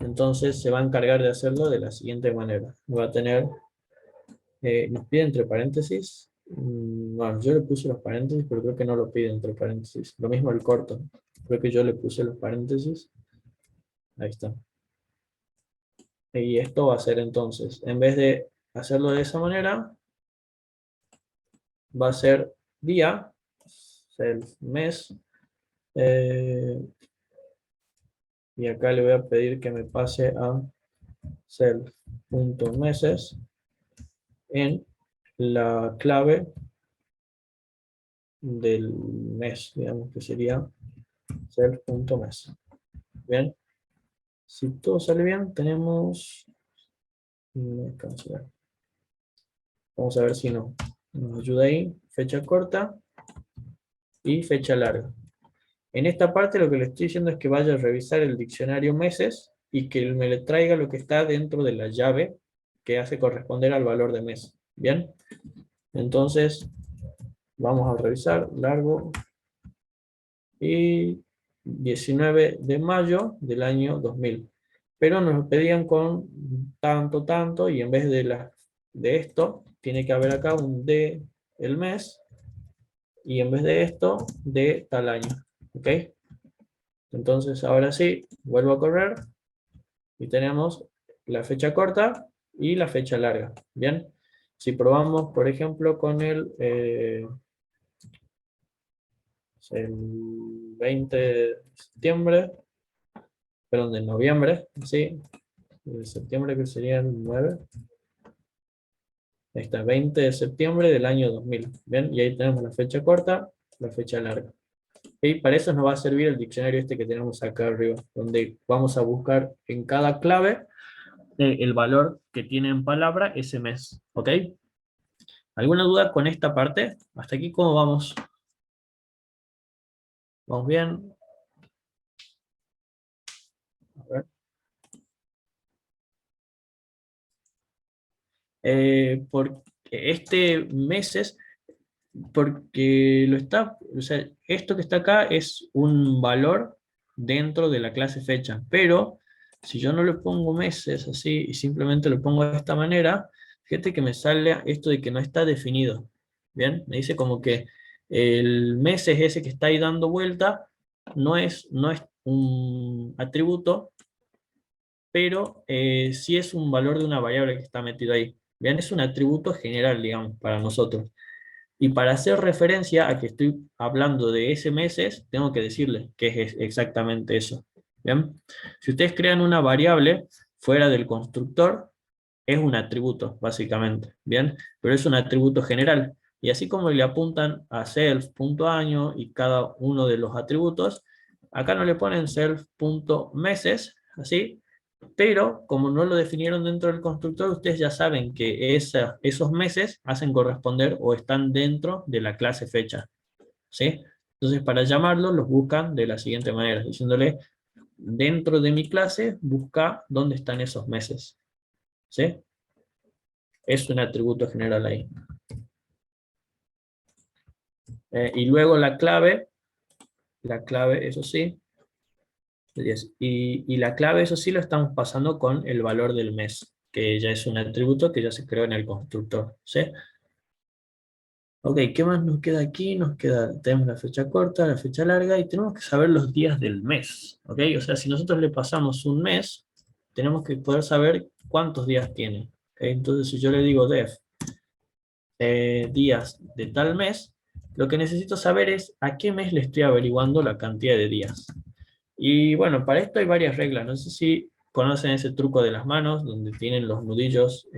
[SPEAKER 1] Entonces se va a encargar de hacerlo de la siguiente manera. Va a tener, nos pide entre paréntesis. Bueno, yo le puse los paréntesis, pero creo que no lo pide entre paréntesis. Lo mismo el corto. Creo que yo le puse los paréntesis. Ahí está. Y esto va a ser entonces, en vez de hacerlo de esa manera, va a ser día, self mes, y acá le voy a pedir que me pase a self.meses en la clave del mes, digamos que sería self.mes. Bien, si todo sale bien, tenemos... Vamos a ver si no. Nos ayuda ahí, fecha corta y fecha larga. En esta parte lo que le estoy diciendo es que vaya a revisar el diccionario meses y que me le traiga lo que está dentro de la llave que hace corresponder al valor de mes. ¿Bien? Entonces, vamos a revisar largo y 19 de mayo del año 2000. Pero nos pedían con tanto, tanto, y en vez de esto, tiene que haber acá un de el mes, y en vez de esto, de tal año. ¿Ok? Entonces, ahora sí, vuelvo a correr, y tenemos la fecha corta y la fecha larga. Bien, si probamos, por ejemplo, con el 20 de septiembre, perdón, de noviembre, sí, de septiembre que sería el 9, ahí está, 20 de septiembre del año 2000. Bien, y ahí tenemos la fecha corta, la fecha larga. Y para eso nos va a servir el diccionario este que tenemos acá arriba, donde vamos a buscar en cada clave el valor que tiene en palabra ese mes. ¿Ok? ¿Alguna duda con esta parte? Hasta aquí, ¿cómo vamos? ¿Vamos bien? A ver. Porque este meses, porque lo está, o sea, esto que está acá es un valor dentro de la clase fecha, pero si yo no le pongo meses así y simplemente lo pongo de esta manera, fíjate que me sale esto de que no está definido. ¿Bien? Me dice como que el mes es ese que está ahí dando vuelta, no es un atributo, pero sí es un valor de una variable que está metido ahí. Bien, es un atributo general, digamos, para nosotros. Y para hacer referencia a que estoy hablando de ese meses, tengo que decirle que es exactamente eso. ¿Bien? Si ustedes crean una variable fuera del constructor, es un atributo, básicamente. ¿Bien? Pero es un atributo general. Y así como le apuntan a self.año y cada uno de los atributos, acá no le ponen self.meses, así, pero como no lo definieron dentro del constructor, ustedes ya saben que esos meses hacen corresponder o están dentro de la clase fecha. ¿Sí? Entonces, para llamarlos, los buscan de la siguiente manera, diciéndole, dentro de mi clase, busca dónde están esos meses. ¿Sí? Es un atributo general ahí. Y luego la clave, eso sí, y la clave, eso sí, lo estamos pasando con el valor del mes, que ya es un atributo que ya se creó en el constructor. ¿Sí? Ok, ¿qué más nos queda aquí? Tenemos la fecha corta, la fecha larga, y tenemos que saber los días del mes. ¿Ok? O sea, si nosotros le pasamos un mes, tenemos que poder saber cuántos días tiene. ¿Ok? Entonces, si yo le digo def días de tal mes, lo que necesito saber es a qué mes le estoy averiguando la cantidad de días. Y bueno, para esto hay varias reglas. No sé si conocen ese truco de las manos, donde tienen los nudillos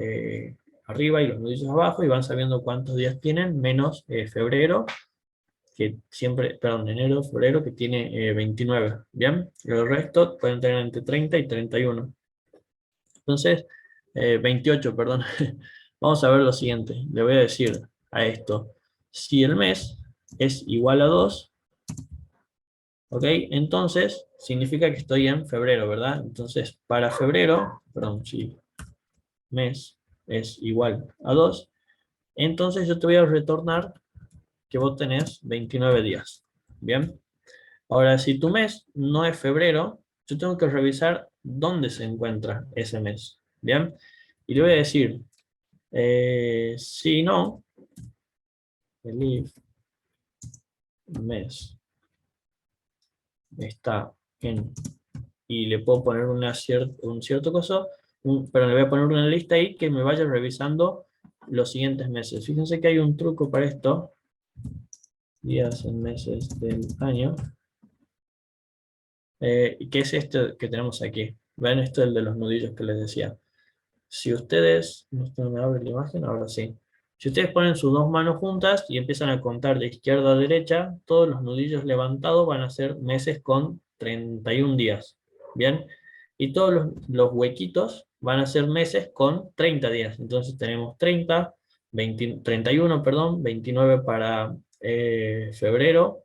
[SPEAKER 1] arriba y los nudillos abajo, y van sabiendo cuántos días tienen, menos febrero, que siempre, perdón, enero, febrero, que tiene 29, ¿bien? El resto pueden tener entre 30 y 31. Entonces, 28, perdón. Vamos a ver lo siguiente. Le voy a decir a esto, si el mes es igual a 2, ¿ok? Entonces, significa que estoy en febrero, ¿verdad? Entonces, para febrero, perdón, si mes es igual a 2, entonces yo te voy a retornar que vos tenés 29 días. ¿Bien? Ahora, si tu mes no es febrero, yo tengo que revisar dónde se encuentra ese mes. ¿Bien? Y le voy a decir, si no, el if mes está en, y le puedo poner un cierto coso, pero le voy a poner una lista ahí que me vaya revisando los siguientes meses. Fíjense que hay un truco para esto, días en meses del año, que es este que tenemos aquí. Ven, esto es el de los nudillos que les decía. Si ustedes, no me abre la imagen, ahora sí. Si ustedes ponen sus dos manos juntas y empiezan a contar de izquierda a derecha, todos los nudillos levantados van a ser meses con 31 días. ¿Bien? Y todos los huequitos van a ser meses con 30 días. Entonces tenemos 30, 20, 31, perdón, 29 para febrero,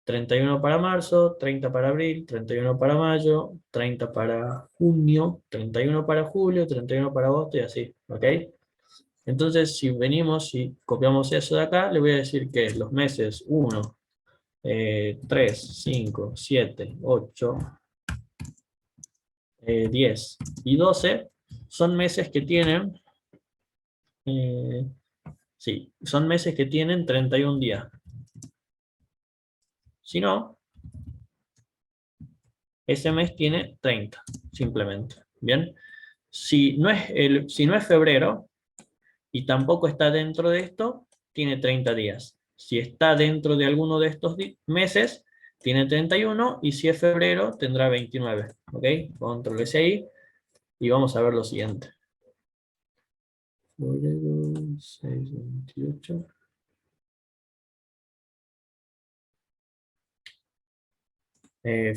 [SPEAKER 1] 31 para marzo, 30 para abril, 31 para mayo, 30 para junio, 31 para julio, 31 para agosto y así, ¿ok? Entonces, si venimos y copiamos eso de acá, le voy a decir que los meses 1, 3, 5, 7, 8, 10 y 12 son meses que tienen, eh, sí, son meses que tienen 31 días. Si no, ese mes tiene 30, simplemente. ¿Bien? Si no es febrero y tampoco está dentro de esto, tiene 30 días. Si está dentro de alguno de estos meses, tiene 31, y si es febrero, tendrá 29. ¿Ok? Control S ahí y vamos a ver lo siguiente. Febrero 6, 28.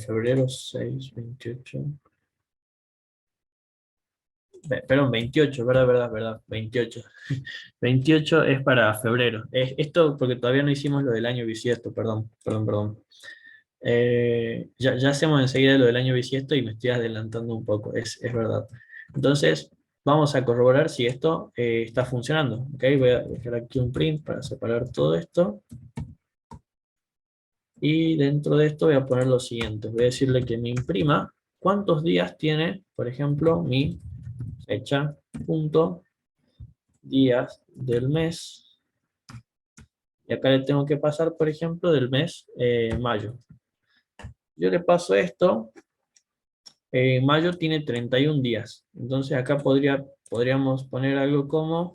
[SPEAKER 1] Febrero 6, 28. Perdón, 28, verdad, 28. 28 es para febrero. Esto porque todavía no hicimos lo del año bisiesto, perdón. Ya hacemos enseguida lo del año bisiesto y me estoy adelantando un poco, es verdad. Entonces, vamos a corroborar si esto está funcionando. ¿Ok? Voy a dejar aquí un print para separar todo esto. Y dentro de esto voy a poner lo siguiente. Voy a decirle que me imprima cuántos días tiene, por ejemplo, mi fecha, punto, días del mes. Y acá le tengo que pasar, por ejemplo, del mes mayo. Yo le paso esto. Mayo tiene 31 días. Entonces acá podríamos poner algo como...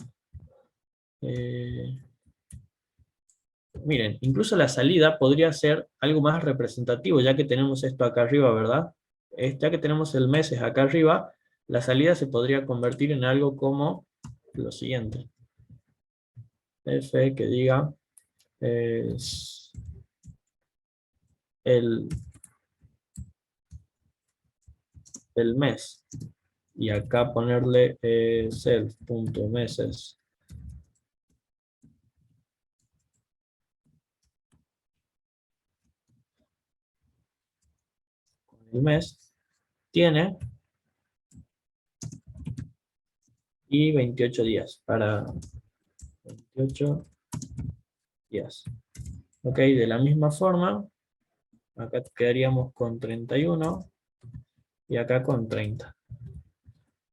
[SPEAKER 1] miren, incluso la salida podría ser algo más representativo, ya que tenemos esto acá arriba, ¿verdad? Ya que tenemos el mes acá arriba, la salida se podría convertir en algo como lo siguiente. F que diga el mes. Y acá ponerle self.meses. El mes tiene y 28 días para 28 días. Ok, de la misma forma, acá quedaríamos con 31 y acá con 30.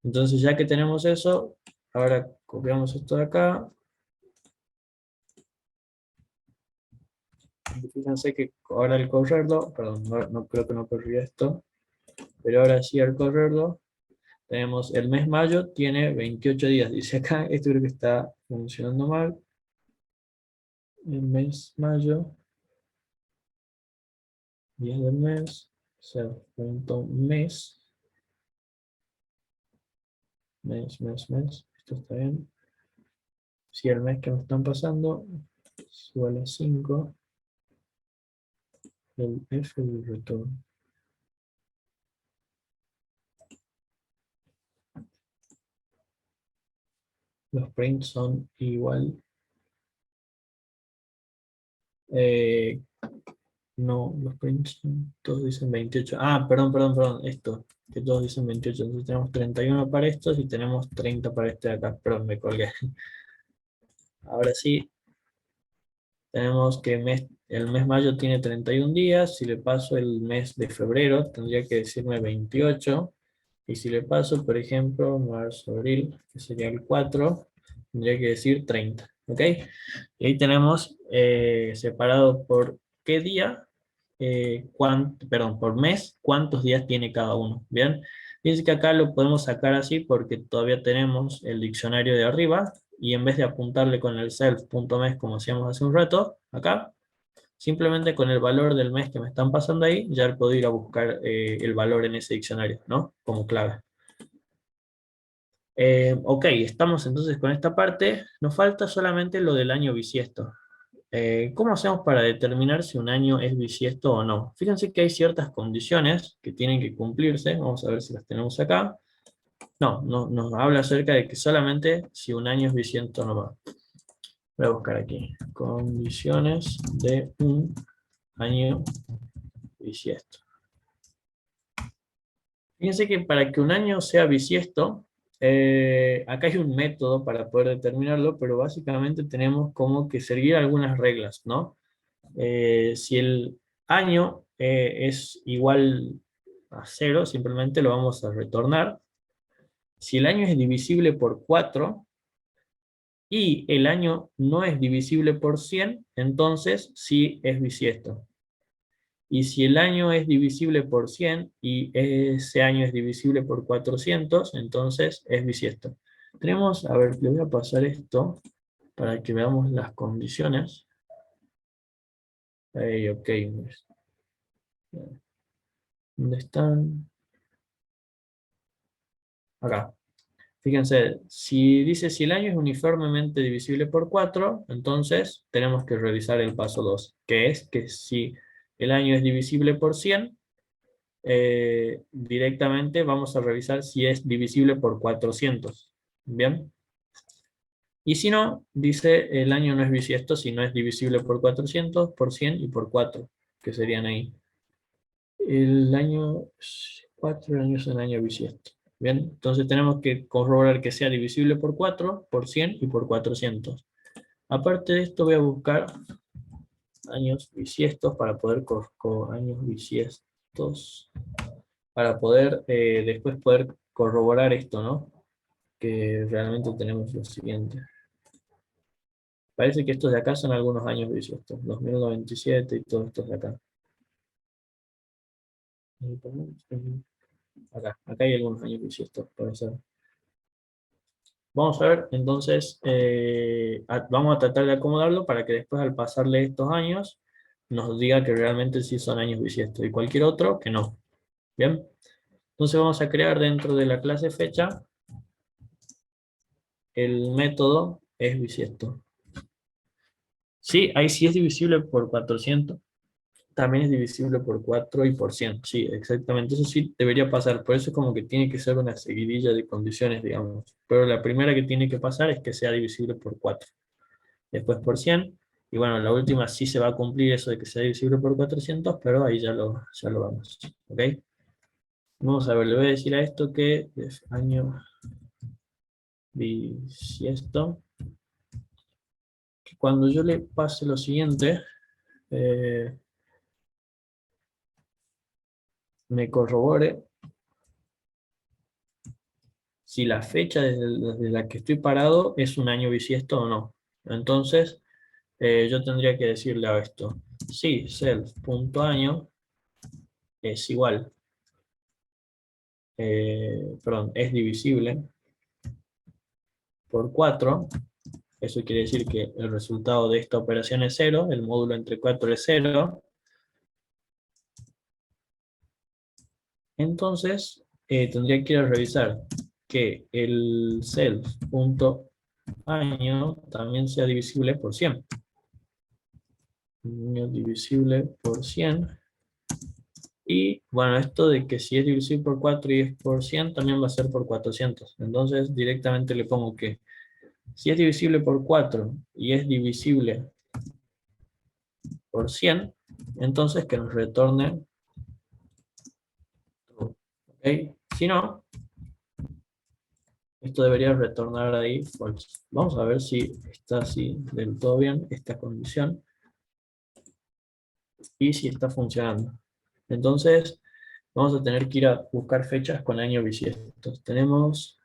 [SPEAKER 1] Entonces ya que tenemos eso, ahora copiamos esto de acá. Fíjense que ahora al correrlo, perdón, no creo que no corría esto, pero ahora sí al correrlo, tenemos el mes mayo, tiene 28 días, dice acá, esto creo que está funcionando mal. El mes mayo, días del mes, ser.mes, mes, esto está bien. Si el mes que me están pasando es igual a 5, el F del retorno. Los prints son igual. No, los prints todos dicen 28. Ah, perdón. Esto, que todos dicen 28. Entonces tenemos 31 para estos y tenemos 30 para este de acá. Perdón, me colgué. Ahora sí, tenemos que el mes mayo tiene 31 días. Si le paso el mes de febrero, tendría que decirme 28. Y si le paso, por ejemplo, marzo, abril, que sería el 4, tendría que decir 30. ¿Ok? Y ahí tenemos separado por qué día, perdón, por mes, cuántos días tiene cada uno. ¿Bien? Fíjense que acá lo podemos sacar así porque todavía tenemos el diccionario de arriba y en vez de apuntarle con el self.mes como hacíamos hace un rato, acá, simplemente con el valor del mes que me están pasando ahí, ya puedo ir a buscar el valor en ese diccionario, ¿no? Como clave. Ok, estamos entonces con esta parte. Nos falta solamente lo del año bisiesto. ¿Cómo hacemos para determinar si un año es bisiesto o no? Fíjense que hay ciertas condiciones que tienen que cumplirse. Vamos a ver si las tenemos acá. No, nos habla acerca de que solamente si un año es bisiesto no va. Voy a buscar aquí. Condiciones de un año bisiesto. Fíjense que para que un año sea bisiesto, acá hay un método para poder determinarlo, pero básicamente tenemos como que seguir algunas reglas, ¿no? Si el año es igual a 0, simplemente lo vamos a retornar. Si el año es divisible por 4 y el año no es divisible por 100, entonces sí es bisiesto. Y si el año es divisible por 100 y ese año es divisible por 400, entonces es bisiesto. Tenemos, a ver, le voy a pasar esto para que veamos las condiciones. Ok. ¿Dónde están? Acá. Fíjense, si dice si el año es uniformemente divisible por 4, entonces tenemos que revisar el paso 2, que es que si el año es divisible por 100, directamente vamos a revisar si es divisible por 400. ¿Bien? Y si no, dice el año no es bisiesto si no es divisible por 400, por 100 y por 4, que serían ahí. El año 4, el año es un año bisiesto. Bien, entonces tenemos que corroborar que sea divisible por 4, por 100 y por 400. Aparte de esto voy a buscar años bisiestos para poder años bisiestos para poder después poder corroborar esto, ¿no? Que realmente tenemos lo siguiente. Parece que estos de acá son algunos años bisiestos, 2097 y todos estos de acá. Acá hay algunos años bisiestos, por eso. Vamos a ver, entonces, vamos a tratar de acomodarlo para que después al pasarle estos años nos diga que realmente sí son años bisiestos y cualquier otro que no. ¿Bien? Entonces vamos a crear dentro de la clase fecha el método es bisiesto. Sí, ahí sí es divisible por 400, también es divisible por 4 y por 100. Sí, exactamente, eso sí debería pasar. Por eso es como que tiene que ser una seguidilla de condiciones, digamos. Pero la primera que tiene que pasar es que sea divisible por 4. Después por 100, y bueno, la última sí se va a cumplir eso de que sea divisible por 400, pero ahí ya lo vamos. ¿Ok? Vamos a ver, le voy a decir a esto que es año bisiesto. Que cuando yo le pase lo siguiente, me corrobore si la fecha desde la que estoy parado es un año bisiesto o no. Entonces, yo tendría que decirle a esto, si self.año es igual, perdón, es divisible por 4, eso quiere decir que el resultado de esta operación es 0, el módulo entre 4 es 0, entonces tendría que ir a revisar que el self.año también sea divisible por 100. Año divisible por 100. Y bueno, esto de que si es divisible por 4 y es por 100, también va a ser por 400. Entonces directamente le pongo que si es divisible por 4 y es divisible por 100, entonces que nos retorne true. ¿Ok? Si no, esto debería retornar ahí false. Vamos a ver si está así del todo bien esta condición y si está funcionando. Entonces, vamos a tener que ir a buscar fechas con año bisiesto. Tenemos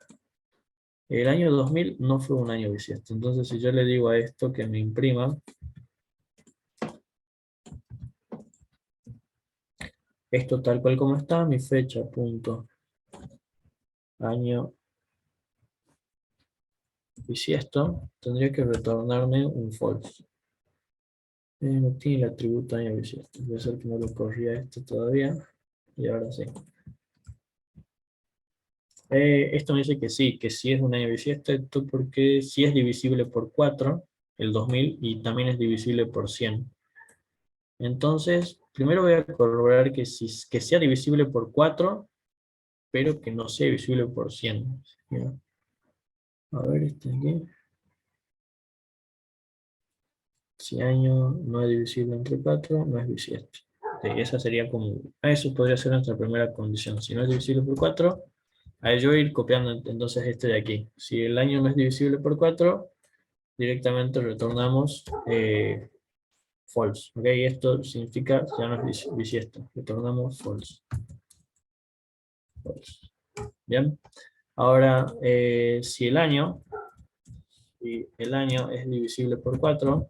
[SPEAKER 1] el año 2000 no fue un año bisiesto. Entonces, si yo le digo a esto que me imprima esto tal cual como está, mi fecha, punto, año bisiesto, tendría que retornarme un false. No tiene el atributo año bisiesto. Voy a hacer que no lo corría esto todavía. Y ahora sí. Esto me dice que sí es un año bisiesto, esto porque sí es divisible por 4, el 2000, y también es divisible por 100. Entonces, primero voy a corroborar que sea divisible por 4, pero que no sea divisible por 100. ¿Ya? A ver, este aquí. Si año no es divisible entre 4, no es bisiesto. Sí, esa sería como, eso podría ser nuestra primera condición. Si no es divisible por 4, a yo ir copiando entonces este de aquí. Si el año no es divisible por 4, directamente retornamos false. ¿Ok? Esto significa que ya no es bisiesto. Retornamos false. False. Bien. Ahora, si el año es divisible por 4,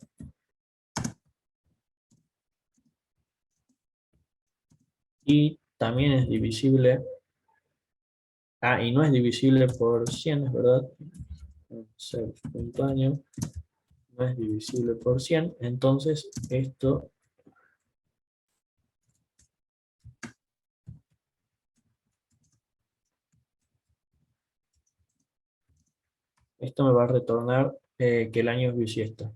[SPEAKER 1] y también es divisible, y no es divisible por 100, es verdad, self.año no es divisible por 100, entonces esto me va a retornar que el año es bisiesto.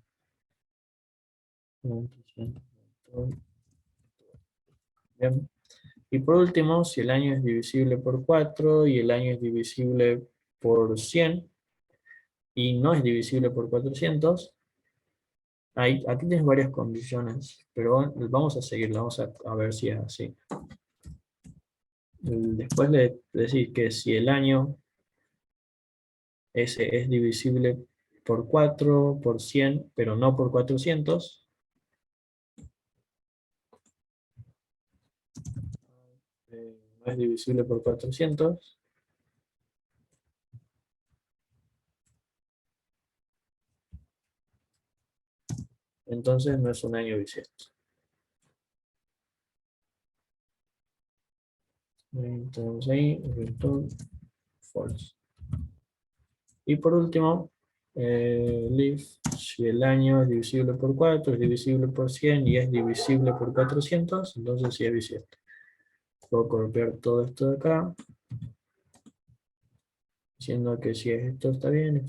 [SPEAKER 1] Bien. Y por último, si el año es divisible por 4 y el año es divisible por 100 y no es divisible por 400, aquí tienes varias condiciones, pero vamos a seguir, vamos a ver si es así. Después le decís que si el año ese es divisible por 4, por 100, pero no por 400, no es divisible por 400, entonces no es un año bisiesto. Entonces ahí, return false. Y por último, leave, si el año es divisible por 4, es divisible por 100 y es divisible por 400, entonces sí es bisiesto. Puedo copiar todo esto de acá, diciendo que si esto está bien,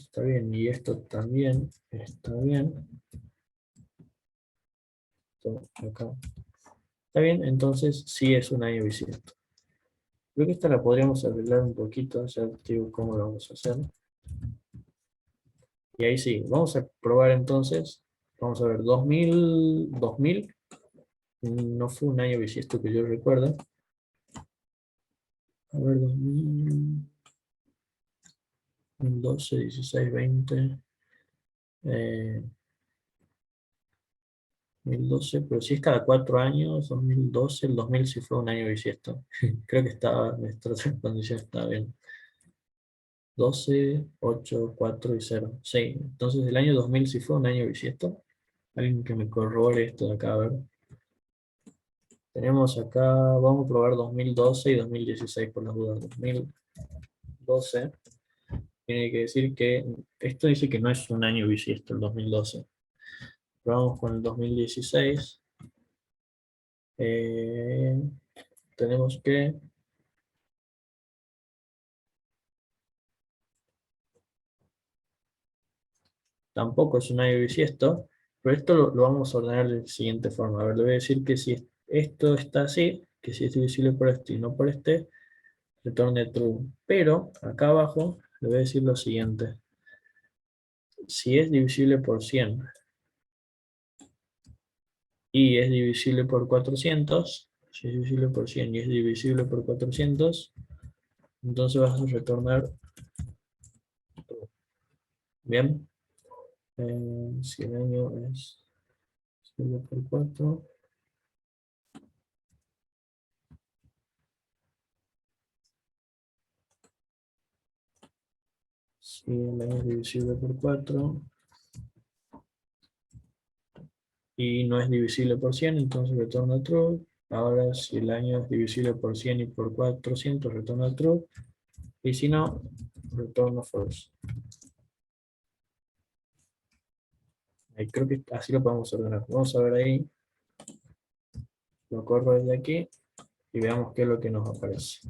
[SPEAKER 1] y esto también está bien. Esto acá está bien, entonces sí es un año bisiesto. Creo que esta la podríamos arreglar un poquito, ya te digo cómo lo vamos a hacer. Y ahí sí, vamos a probar entonces. Vamos a ver, 2000 no fue un año bisiesto que yo recuerdo. A ver, 2012, 16, 20. 2012, pero si es cada 4 años, 2012, el 2000 sí fue un año bisiesto. Creo que estaba, nuestra condición estaba bien. 12, 8, 4 y 0. Sí, entonces el año 2000 sí fue un año bisiesto. Alguien que me corrobore esto de acá, a ver. Tenemos acá, vamos a probar 2012 y 2016 por las dudas. 2012 tiene que decir que, esto dice que no es un año bisiesto el 2012. Probamos con el 2016. Tenemos que tampoco es un año bisiesto, pero esto lo vamos a ordenar de la siguiente forma. A ver, le voy a decir que si esto está así, que si es divisible por este y no por este, retorne true. Pero acá abajo le voy a decir lo siguiente. Si es divisible por 100 y es divisible por 400, si es divisible por 100 y es divisible por 400, entonces vas a retornar true. Bien. Si el año es divisible por 4, si el año es divisible por 4 y no es divisible por 100, entonces retorna true. Ahora, si el año es divisible por 100 y por 400, retorna true. Y si no, retorna false. Ahí creo que así lo podemos ordenar. Vamos a ver ahí. Lo corro desde aquí y veamos qué es lo que nos aparece.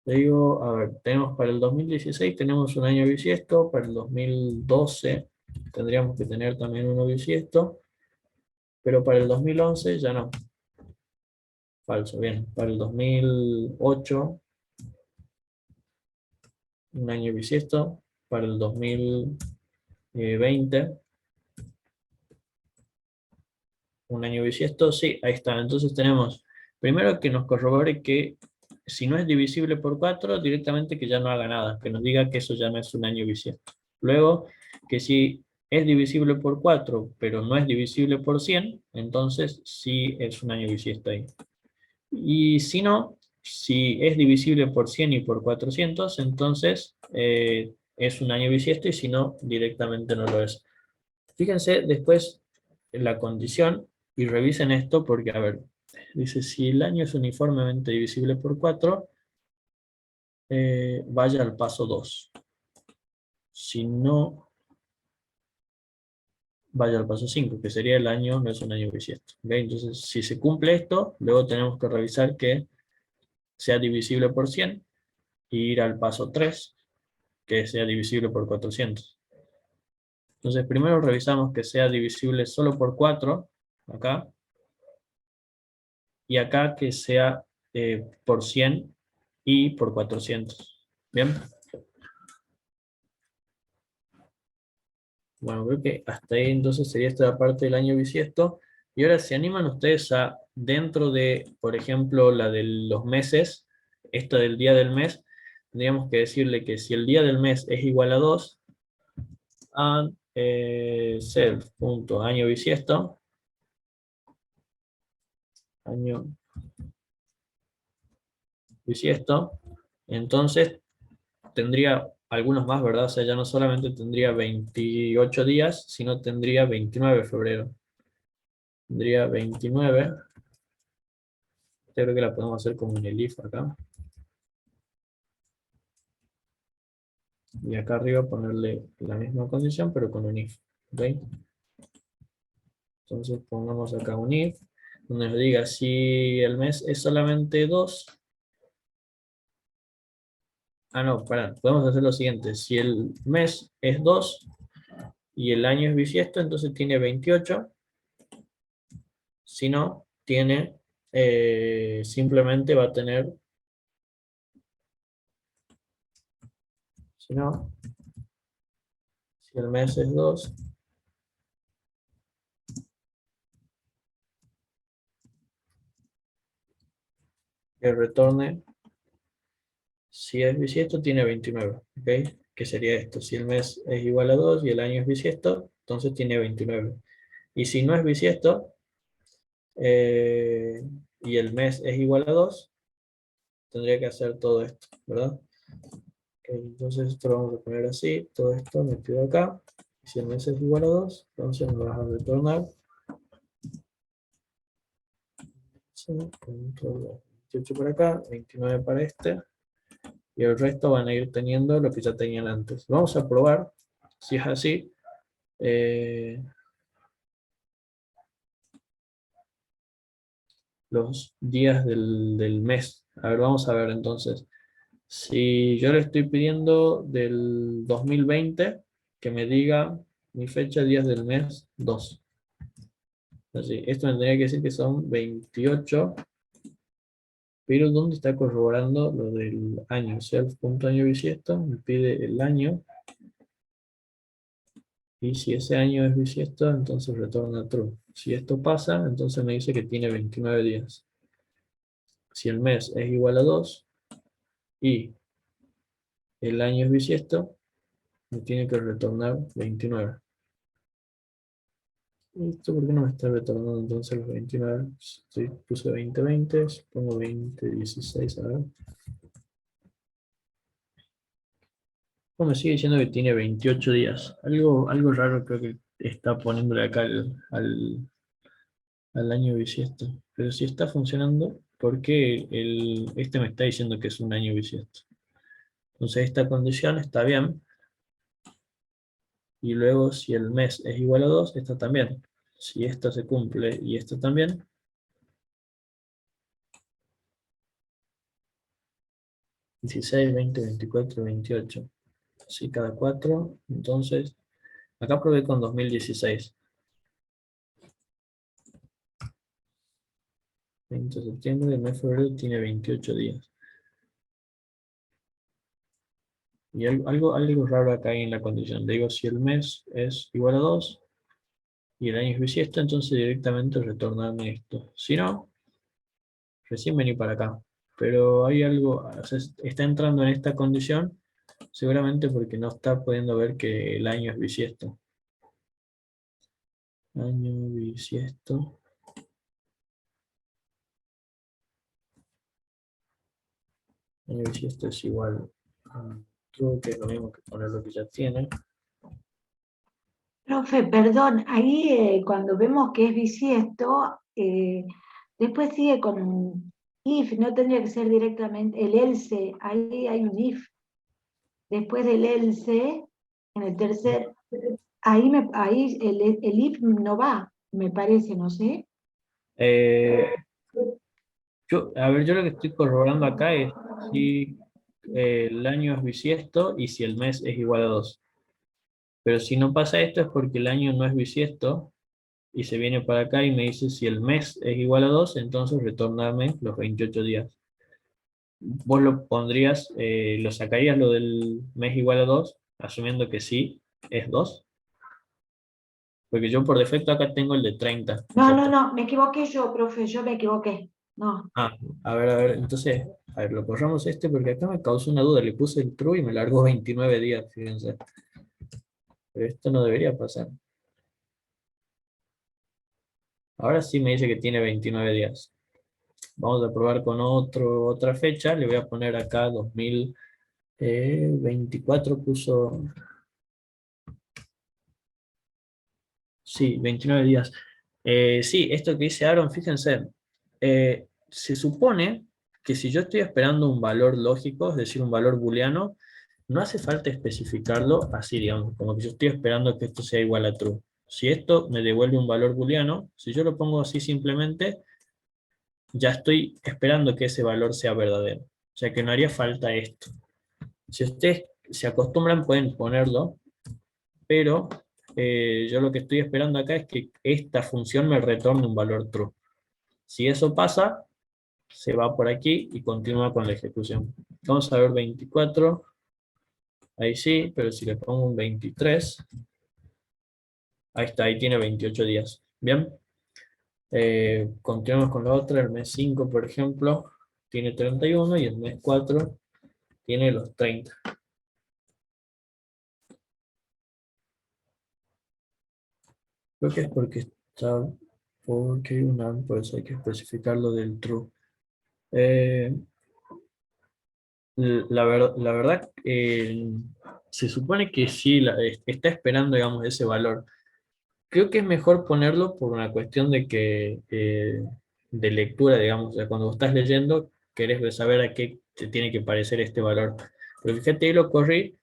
[SPEAKER 1] Le digo, a ver, tenemos para el 2016 tenemos un año bisiesto, para el 2012 tendríamos que tener también uno bisiesto, pero para el 2011 ya no. Falso, bien. Para el 2008 un año bisiesto, para el 2020 un año bisiesto, sí, ahí está. Entonces tenemos, primero que nos corrobore que si no es divisible por 4, directamente que ya no haga nada, que nos diga que eso ya no es un año bisiesto. Luego, que si es divisible por 4, pero no es divisible por 100, entonces sí es un año bisiesto ahí. Y si no, si es divisible por 100 y por 400, entonces es un año bisiesto, y si no, directamente no lo es. Fíjense después en la condición y revisen esto porque, a ver, dice, si el año es uniformemente divisible por 4, vaya al paso 2. Si no, vaya al paso 5, que sería el año, no es un año bisiesto. ¿Ok? Entonces, si se cumple esto, luego tenemos que revisar que sea divisible por 100 y ir al paso 3, que sea divisible por 400. Entonces, primero revisamos que sea divisible solo por 4, acá, y acá que sea por 100 y por 400. ¿Bien? Bueno, creo que hasta ahí entonces sería esta parte del año bisiesto. Y ahora, ¿se animan ustedes a, dentro de, por ejemplo, la de los meses, esta del día del mes, tendríamos que decirle que si el día del mes es igual a 2, and self.año bisiesto, año bisiesto, entonces tendría algunos más, ¿verdad? O sea, ya no solamente tendría 28 días, sino tendría 29 de febrero. Tendría 29. Creo que la podemos hacer como en el if acá. Y acá arriba ponerle la misma condición, pero con un if. ¿Ok? Entonces pongamos acá un if, donde nos diga si el mes es solamente 2. Ah, no, pará, podemos hacer lo siguiente. Si el mes es 2 y el año es bisiesto, entonces tiene 28. Si no, tiene, simplemente va a tener, si no, si el mes es 2, que retorne, si es bisiesto, tiene 29, ¿ok? Que sería esto, si el mes es igual a 2 y el año es bisiesto, entonces tiene 29. Y si no es bisiesto, y el mes es igual a 2, tendría que hacer todo esto, ¿verdad? Ok, entonces esto lo vamos a poner así, todo esto metido acá. Y si el mes es igual a 2, entonces nos vas a retornar 28 para acá, 29 para este, y el resto van a ir teniendo lo que ya tenían antes. Vamos a probar si es así. Los días del mes. A ver, vamos a ver entonces. Si yo le estoy pidiendo del 2020, que me diga mi fecha, días del mes, 2. Así, esto me tendría que decir que son 28, pero ¿dónde está corroborando lo del año? Self.año bisiesto, me pide el año, y si ese año es bisiesto, entonces retorna true. Si esto pasa, entonces me dice que tiene 29 días. Si el mes es igual a 2 y el año es bisiesto, me tiene que retornar 29. ¿Esto por qué no me está retornando entonces los 29? Puse 2020, pongo 2016, a ver. No, me sigue diciendo que tiene 28 días. Algo raro creo que está poniéndole acá al año bisiesto. Pero si está funcionando, ¿por qué este me está diciendo que es un año bisiesto? Entonces esta condición está bien. Y luego si el mes es igual a 2, esta también. Si esta se cumple y esta también, 16, 20, 24, 28. Si cada 4, entonces, acá probé con 2016. 20 de septiembre, el mes de febrero tiene 28 días. Y algo raro acá hay en la condición. Le digo, si el mes es igual a 2 y el año es bisiesto, entonces directamente retornarme esto. Si no, recién vení para acá. Pero hay algo, o sea, está entrando en esta condición, seguramente porque no está pudiendo ver que el año es bisiesto. Año bisiesto. Año bisiesto es igual a true, que es lo mismo que poner lo que ya tiene.
[SPEAKER 3] Profe, perdón, ahí cuando vemos que es bisiesto, después sigue con un if, no tendría que ser directamente el else, ahí hay un if. Después del else, en el tercer, ahí el if no va, me parece, no sé.
[SPEAKER 1] Eh, a ver, yo lo que estoy corroborando acá es si el año es bisiesto y si el mes es igual a 2. Pero si no pasa esto es porque el año no es bisiesto y se viene para acá y me dice si el mes es igual a 2, entonces retornarme los 28 días. Vos lo pondrías, lo sacarías lo del mes igual a 2, asumiendo que sí es 2. Porque yo por defecto acá tengo el de 30.
[SPEAKER 3] No, me equivoqué yo, profe, yo me equivoqué. No.
[SPEAKER 1] Ah, a ver, entonces, a ver, lo corramos porque acá me causó una duda, le puse el true y me largó 29 días, fíjense. Pero esto no debería pasar. Ahora sí me dice que tiene 29 días. Vamos a probar con otra fecha, le voy a poner acá 2024, puso... Sí, 29 días. Sí, esto que dice Aaron, fíjense, se supone que si yo estoy esperando un valor lógico, es decir, un valor booleano, no hace falta especificarlo así, digamos, como que yo estoy esperando que esto sea igual a true. Si esto me devuelve un valor booleano, si yo lo pongo así simplemente, ya estoy esperando que ese valor sea verdadero. O sea que no haría falta esto. Si ustedes se acostumbran, pueden ponerlo, pero yo lo que estoy esperando acá es que esta función me retorne un valor true. Si eso pasa, se va por aquí y continúa con la ejecución. Vamos a ver 24. Ahí sí, pero si le pongo un 23, ahí está, ahí tiene 28 días. Bien. Continuamos con la otra, el mes 5, por ejemplo, tiene 31 y el mes 4 tiene los 30. Creo que es porque hay un AND, por eso hay que especificar lo del true. La verdad, se supone que sí, está esperando, digamos, ese valor. Creo que es mejor ponerlo por una cuestión de lectura, digamos. O sea, cuando estás leyendo, querés saber a qué te tiene que parecer este valor. Pero fíjate, ahí lo corrí.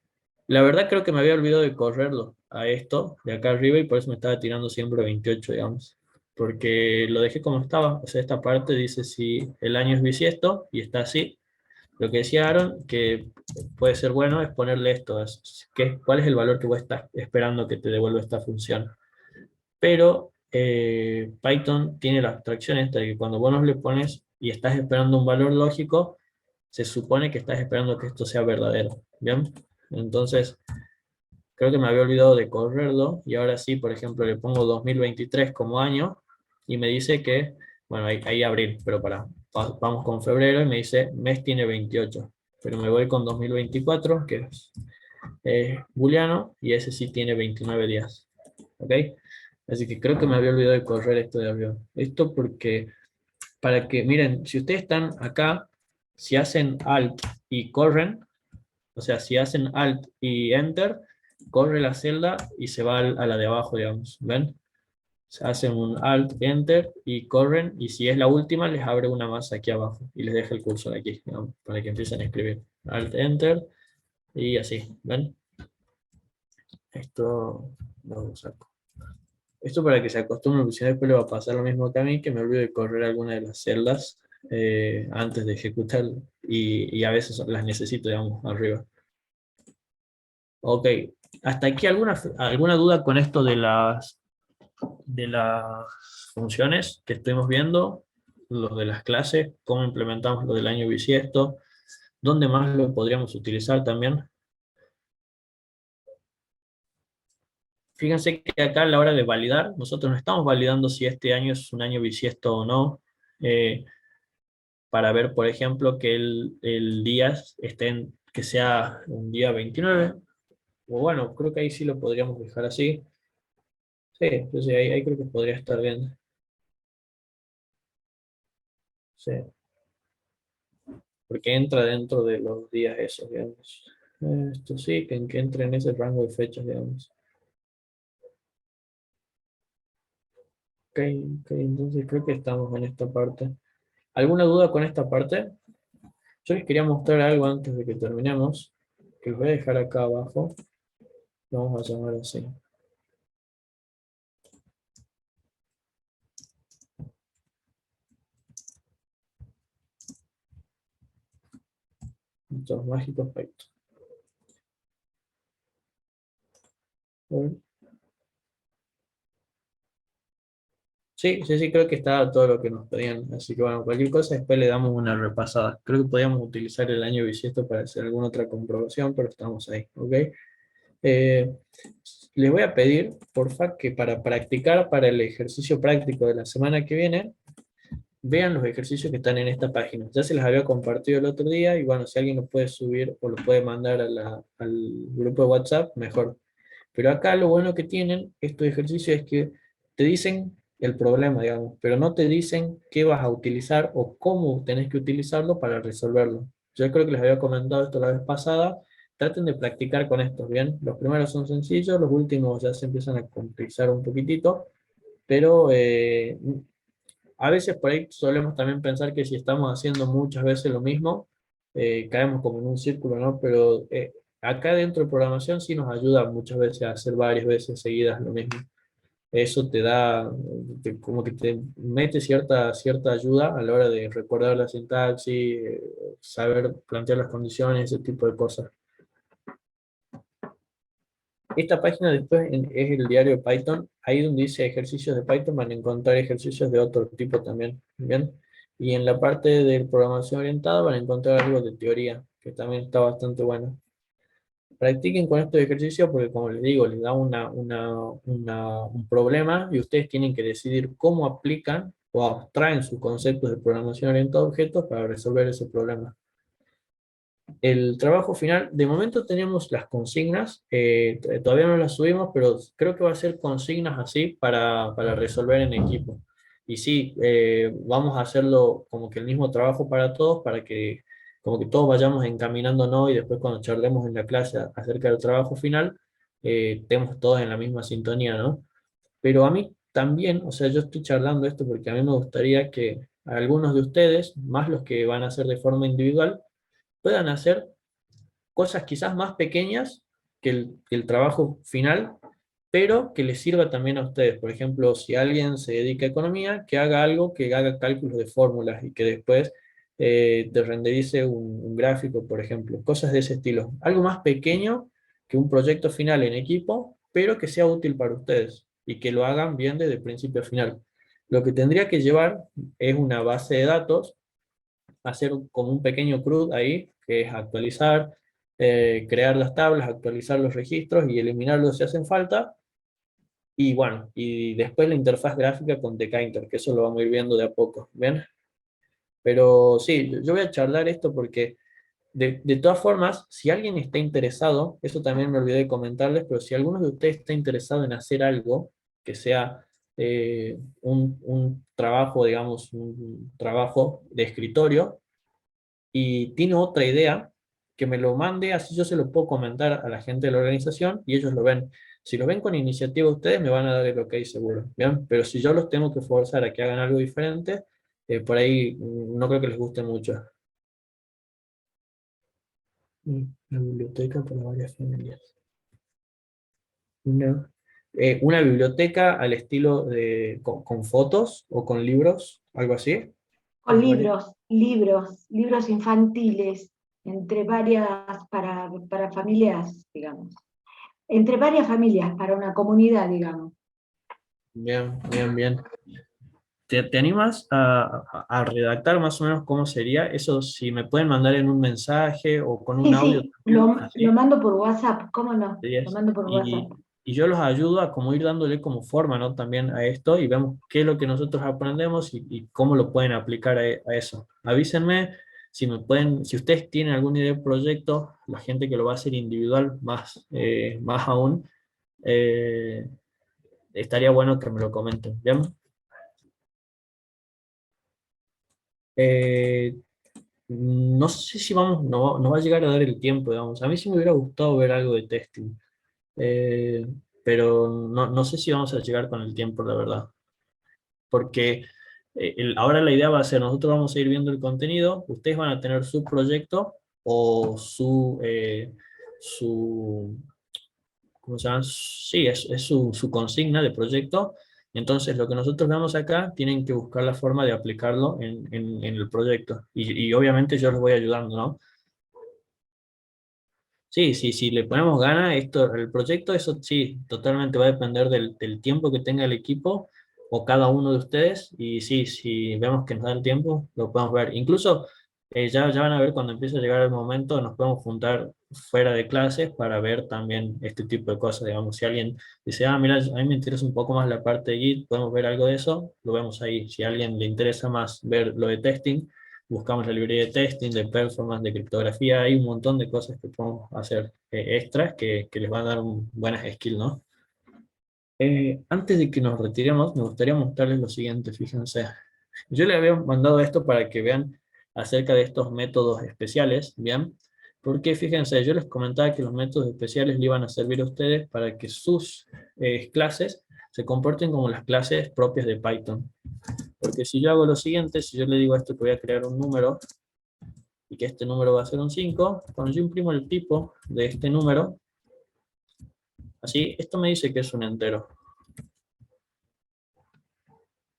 [SPEAKER 1] La verdad creo que me había olvidado de correrlo a esto, de acá arriba, y por eso me estaba tirando siempre 28, digamos. Porque lo dejé como estaba. O sea, esta parte dice si el año es bisiesto, y está así. Lo que decía Aaron, que puede ser bueno, es ponerle esto, cuál es el valor que vos estás esperando que te devuelva esta función. Pero Python tiene la abstracción esta de que cuando vos no le pones y estás esperando un valor lógico, se supone que estás esperando que esto sea verdadero, ¿bien? Entonces, creo que me había olvidado de correrlo, y ahora sí, por ejemplo, le pongo 2023 como año, y me dice que, bueno, ahí abril, pero vamos con febrero, y me dice, mes tiene 28, pero me voy con 2024, que es booleano, y ese sí tiene 29 días, ¿ok? Así que creo que me había olvidado de correr esto de avión. Esto porque, para que, miren, si ustedes están acá, si hacen Alt y corren, o sea, si hacen Alt y Enter, corre la celda y se va a la de abajo, digamos. ¿Ven? Se hacen un Alt, Enter y corren, y si es la última, les abre una más aquí abajo y les deja el cursor aquí, digamos, para que empiecen a escribir. Alt, Enter y así. ¿Ven? Esto lo saco. Esto para que se acostumbren, porque si no después le va a pasar lo mismo que a mí, que me olvido de correr alguna de las celdas antes de ejecutar, y a veces las necesito, digamos, arriba. Ok, hasta aquí alguna duda con esto de las funciones que estuvimos viendo, los de las clases, cómo implementamos lo del año bisiesto, dónde más lo podríamos utilizar también. Fíjense que acá a la hora de validar, nosotros no estamos validando si este año es un año bisiesto o no, eh, para ver, por ejemplo, que el día que sea un día 29, o bueno, creo que ahí sí lo podríamos dejar así. Sí, entonces ahí creo que podría estar bien. Sí, porque entra dentro de los días esos, digamos. Esto sí, que entre en ese rango de fechas, digamos. Ok, ok, entonces creo que estamos en esta parte. ¿Alguna duda con esta parte? Yo les quería mostrar algo antes de que terminemos, que los voy a dejar acá abajo. Lo vamos a llamar así. Estos mágicos Python. A ver. Sí, sí, sí, creo que está todo lo que nos pedían. Así que bueno, cualquier cosa después le damos una repasada. Creo que podríamos utilizar el año bisiesto para hacer alguna otra comprobación, pero estamos ahí, ¿ok? Eh, Les voy a pedir, porfa, que para practicar para el ejercicio práctico de la semana que viene, vean los ejercicios que están en esta página. Ya se los había compartido el otro día, y bueno, si alguien lo puede subir o lo puede mandar al grupo de WhatsApp, mejor. Pero acá lo bueno que tienen estos ejercicios es que te dicen el problema, digamos, pero no te dicen qué vas a utilizar o cómo tenés que utilizarlo para resolverlo. Yo creo que les había comentado esto la vez pasada. Traten de practicar con estos, ¿bien? Los primeros son sencillos, los últimos ya se empiezan a complejizar un poquitito, pero a veces por ahí solemos también pensar que si estamos haciendo muchas veces lo mismo, caemos como en un círculo, ¿no? Pero acá dentro de programación sí nos ayuda muchas veces a hacer varias veces seguidas lo mismo. Eso te da, como que te mete cierta ayuda a la hora de recordar la sintaxis, saber plantear las condiciones, ese tipo de cosas. Esta página después es el diario Python. Ahí donde dice ejercicios de Python van a encontrar ejercicios de otro tipo también. ¿Bien? Y en la parte de programación orientada van a encontrar algo de teoría, que también está bastante bueno. Practiquen con estos ejercicios porque, como les digo, les da un problema, y ustedes tienen que decidir cómo aplican o abstraen sus conceptos de programación orientada a objetos para resolver ese problema. El trabajo final, de momento tenemos las consignas, todavía no las subimos, pero creo que va a ser consignas así para resolver en equipo. Y sí, vamos a hacerlo como que el mismo trabajo para todos, para que como que todos vayamos encaminándonos, y después cuando charlemos en la clase acerca del trabajo final, estemos todos en la misma sintonía, ¿no? Pero a mí también, o sea, yo estoy charlando esto porque a mí me gustaría que algunos de ustedes, más los que van a hacer de forma individual, puedan hacer cosas quizás más pequeñas que el trabajo final, pero que les sirva también a ustedes. Por ejemplo, si alguien se dedica a economía, que haga algo que haga cálculos de fórmulas, y que después te renderice un gráfico, por ejemplo, cosas de ese estilo. Algo más pequeño que un proyecto final en equipo, pero que sea útil para ustedes y que lo hagan bien desde principio a final. Lo que tendría que llevar es una base de datos, hacer como un pequeño CRUD ahí, que es actualizar, crear las tablas, actualizar los registros y eliminarlos si hacen falta. Y bueno, y después la interfaz gráfica con Tkinter, que eso lo vamos a ir viendo de a poco, ¿bien? Pero sí, yo voy a charlar esto porque de todas formas, si alguien está interesado, eso también me olvidé de comentarles, pero si alguno de ustedes está interesado en hacer algo que sea un trabajo, digamos, un trabajo de escritorio, y tiene otra idea, que me lo mande, así yo se lo puedo comentar a la gente de la organización y ellos lo ven. Si lo ven con iniciativa ustedes, me van a dar el ok seguro, ¿bien? Pero si yo los tengo que forzar a que hagan algo diferente, por ahí no creo que les guste mucho. Una biblioteca para varias familias. Una, una biblioteca al estilo de, con fotos o con libros, algo así.
[SPEAKER 3] Con
[SPEAKER 1] María.
[SPEAKER 3] libros infantiles, entre varias, para familias, digamos. Entre varias familias, para una comunidad, digamos.
[SPEAKER 1] Bien, bien, bien. ¿Te animas a redactar más o menos cómo sería? Eso, si me pueden mandar en un mensaje o con un
[SPEAKER 3] Sí,
[SPEAKER 1] audio
[SPEAKER 3] sí,
[SPEAKER 1] también,
[SPEAKER 3] lo
[SPEAKER 1] así.
[SPEAKER 3] mando por WhatsApp, ¿cómo no? Lo
[SPEAKER 1] Yes.
[SPEAKER 3] mando por WhatsApp.
[SPEAKER 1] Y yo los ayudo a como ir dándole como forma, ¿no? También a esto y vemos qué es lo que nosotros aprendemos y cómo lo pueden aplicar a eso. Avísenme si me pueden, si ustedes tienen alguna idea de proyecto, la gente que lo va a hacer individual, más aún, eh, estaría bueno que me lo comenten, ¿bien? Eh, no sé si vamos, no va a llegar a dar el tiempo, digamos. A mí sí me hubiera gustado ver algo de testing. Eh, pero no sé si vamos a llegar con el tiempo, la verdad. Porque ahora la idea va a ser, nosotros vamos a ir viendo el contenido, ustedes van a tener su proyecto o su ¿cómo se llama? Sí, es su consigna de proyecto. Entonces, lo que nosotros vemos acá, tienen que buscar la forma de aplicarlo en el proyecto. Y obviamente yo les voy ayudando, ¿no? Sí, sí, si le ponemos ganas, esto, el proyecto, eso sí, totalmente va a depender del tiempo que tenga el equipo o cada uno de ustedes. Y sí, si vemos que nos da el tiempo, lo podemos ver. Incluso ya van a ver cuando empiece a llegar el momento, nos podemos juntar fuera de clases para ver también este tipo de cosas. Digamos, si alguien dice, ah, mira, a mí me interesa un poco más la parte de Git, podemos ver algo de eso, lo vemos ahí. Si a alguien le interesa más ver lo de testing, buscamos la librería de testing, de performance, de criptografía, hay un montón de cosas que podemos hacer extras que les van a dar buenas skills, ¿no? Antes de que nos retiremos, me gustaría mostrarles lo siguiente, fíjense. Yo les había mandado esto para que vean acerca de estos métodos especiales, ¿bien? Porque fíjense, yo les comentaba que los métodos especiales le iban a servir a ustedes para que sus clases se comporten como las clases propias de Python. Porque si yo hago lo siguiente, si yo le digo a esto que voy a crear un número, y que este número va a ser un 5, cuando yo imprimo el tipo de este número, así, esto me dice que es un entero,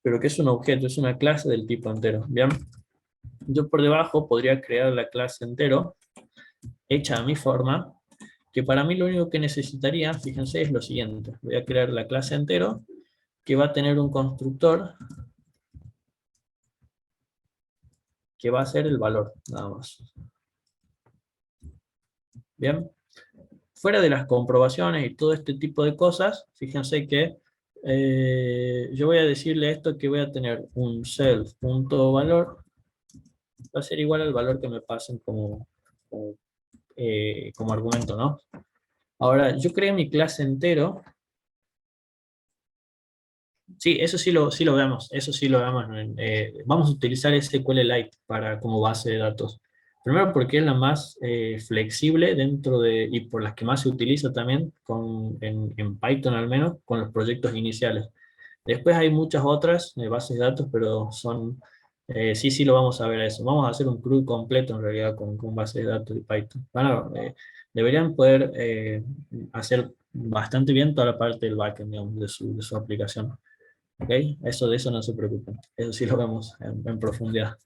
[SPEAKER 1] pero que es un objeto, es una clase del tipo entero, ¿bien? Yo por debajo podría crear la clase entero, hecha a mi forma, que para mí lo único que necesitaría, fíjense, es lo siguiente. Voy a crear la clase entero, que va a tener un constructor, que va a ser el valor, nada más. ¿Bien? Fuera de las comprobaciones y todo este tipo de cosas, fíjense que yo voy a decirle a esto que voy a tener un self.valor, va a ser igual al valor que me pasen como argumento, ¿no? Ahora, yo creé mi clase entero. Sí, eso sí lo vemos, eso sí lo vemos. Vamos a utilizar SQLite como base de datos. Primero porque es la más flexible dentro de, y por las que más se utiliza también, en Python al menos, con los proyectos iniciales. Después hay muchas otras bases de datos, pero sí lo vamos a ver a eso. Vamos a hacer un CRUD completo en realidad con bases de datos de Python. Bueno, deberían poder hacer bastante bien toda la parte del backend, digamos, de su aplicación. ¿Ok? De eso no se preocupen. Eso sí lo vemos en profundidad.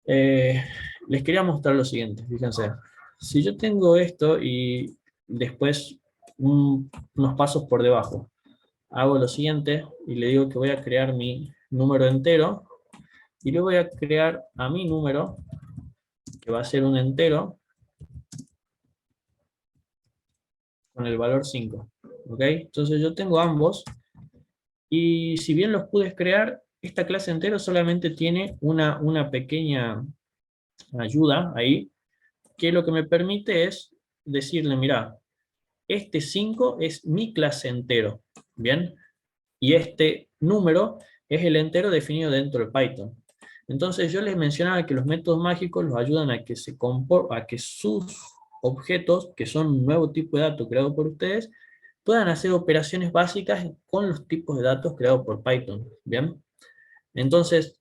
[SPEAKER 1] Les quería mostrar lo siguiente, fíjense. Si yo tengo esto y después unos pasos por debajo, hago lo siguiente y le digo que voy a crear mi número entero y le voy a crear a mi número, que va a ser un entero, con el valor 5. ¿Ok? Entonces yo tengo ambos y si bien los pude crear, esta clase entero solamente tiene una pequeña ayuda ahí, que lo que me permite es decirle, mira, este 5 es mi clase entero, ¿bien? Y este número es el entero definido dentro de Python. Entonces yo les mencionaba que los métodos mágicos los ayudan a que, a que sus objetos, que son un nuevo tipo de datos creado por ustedes, puedan hacer operaciones básicas con los tipos de datos creados por Python, ¿bien? Entonces,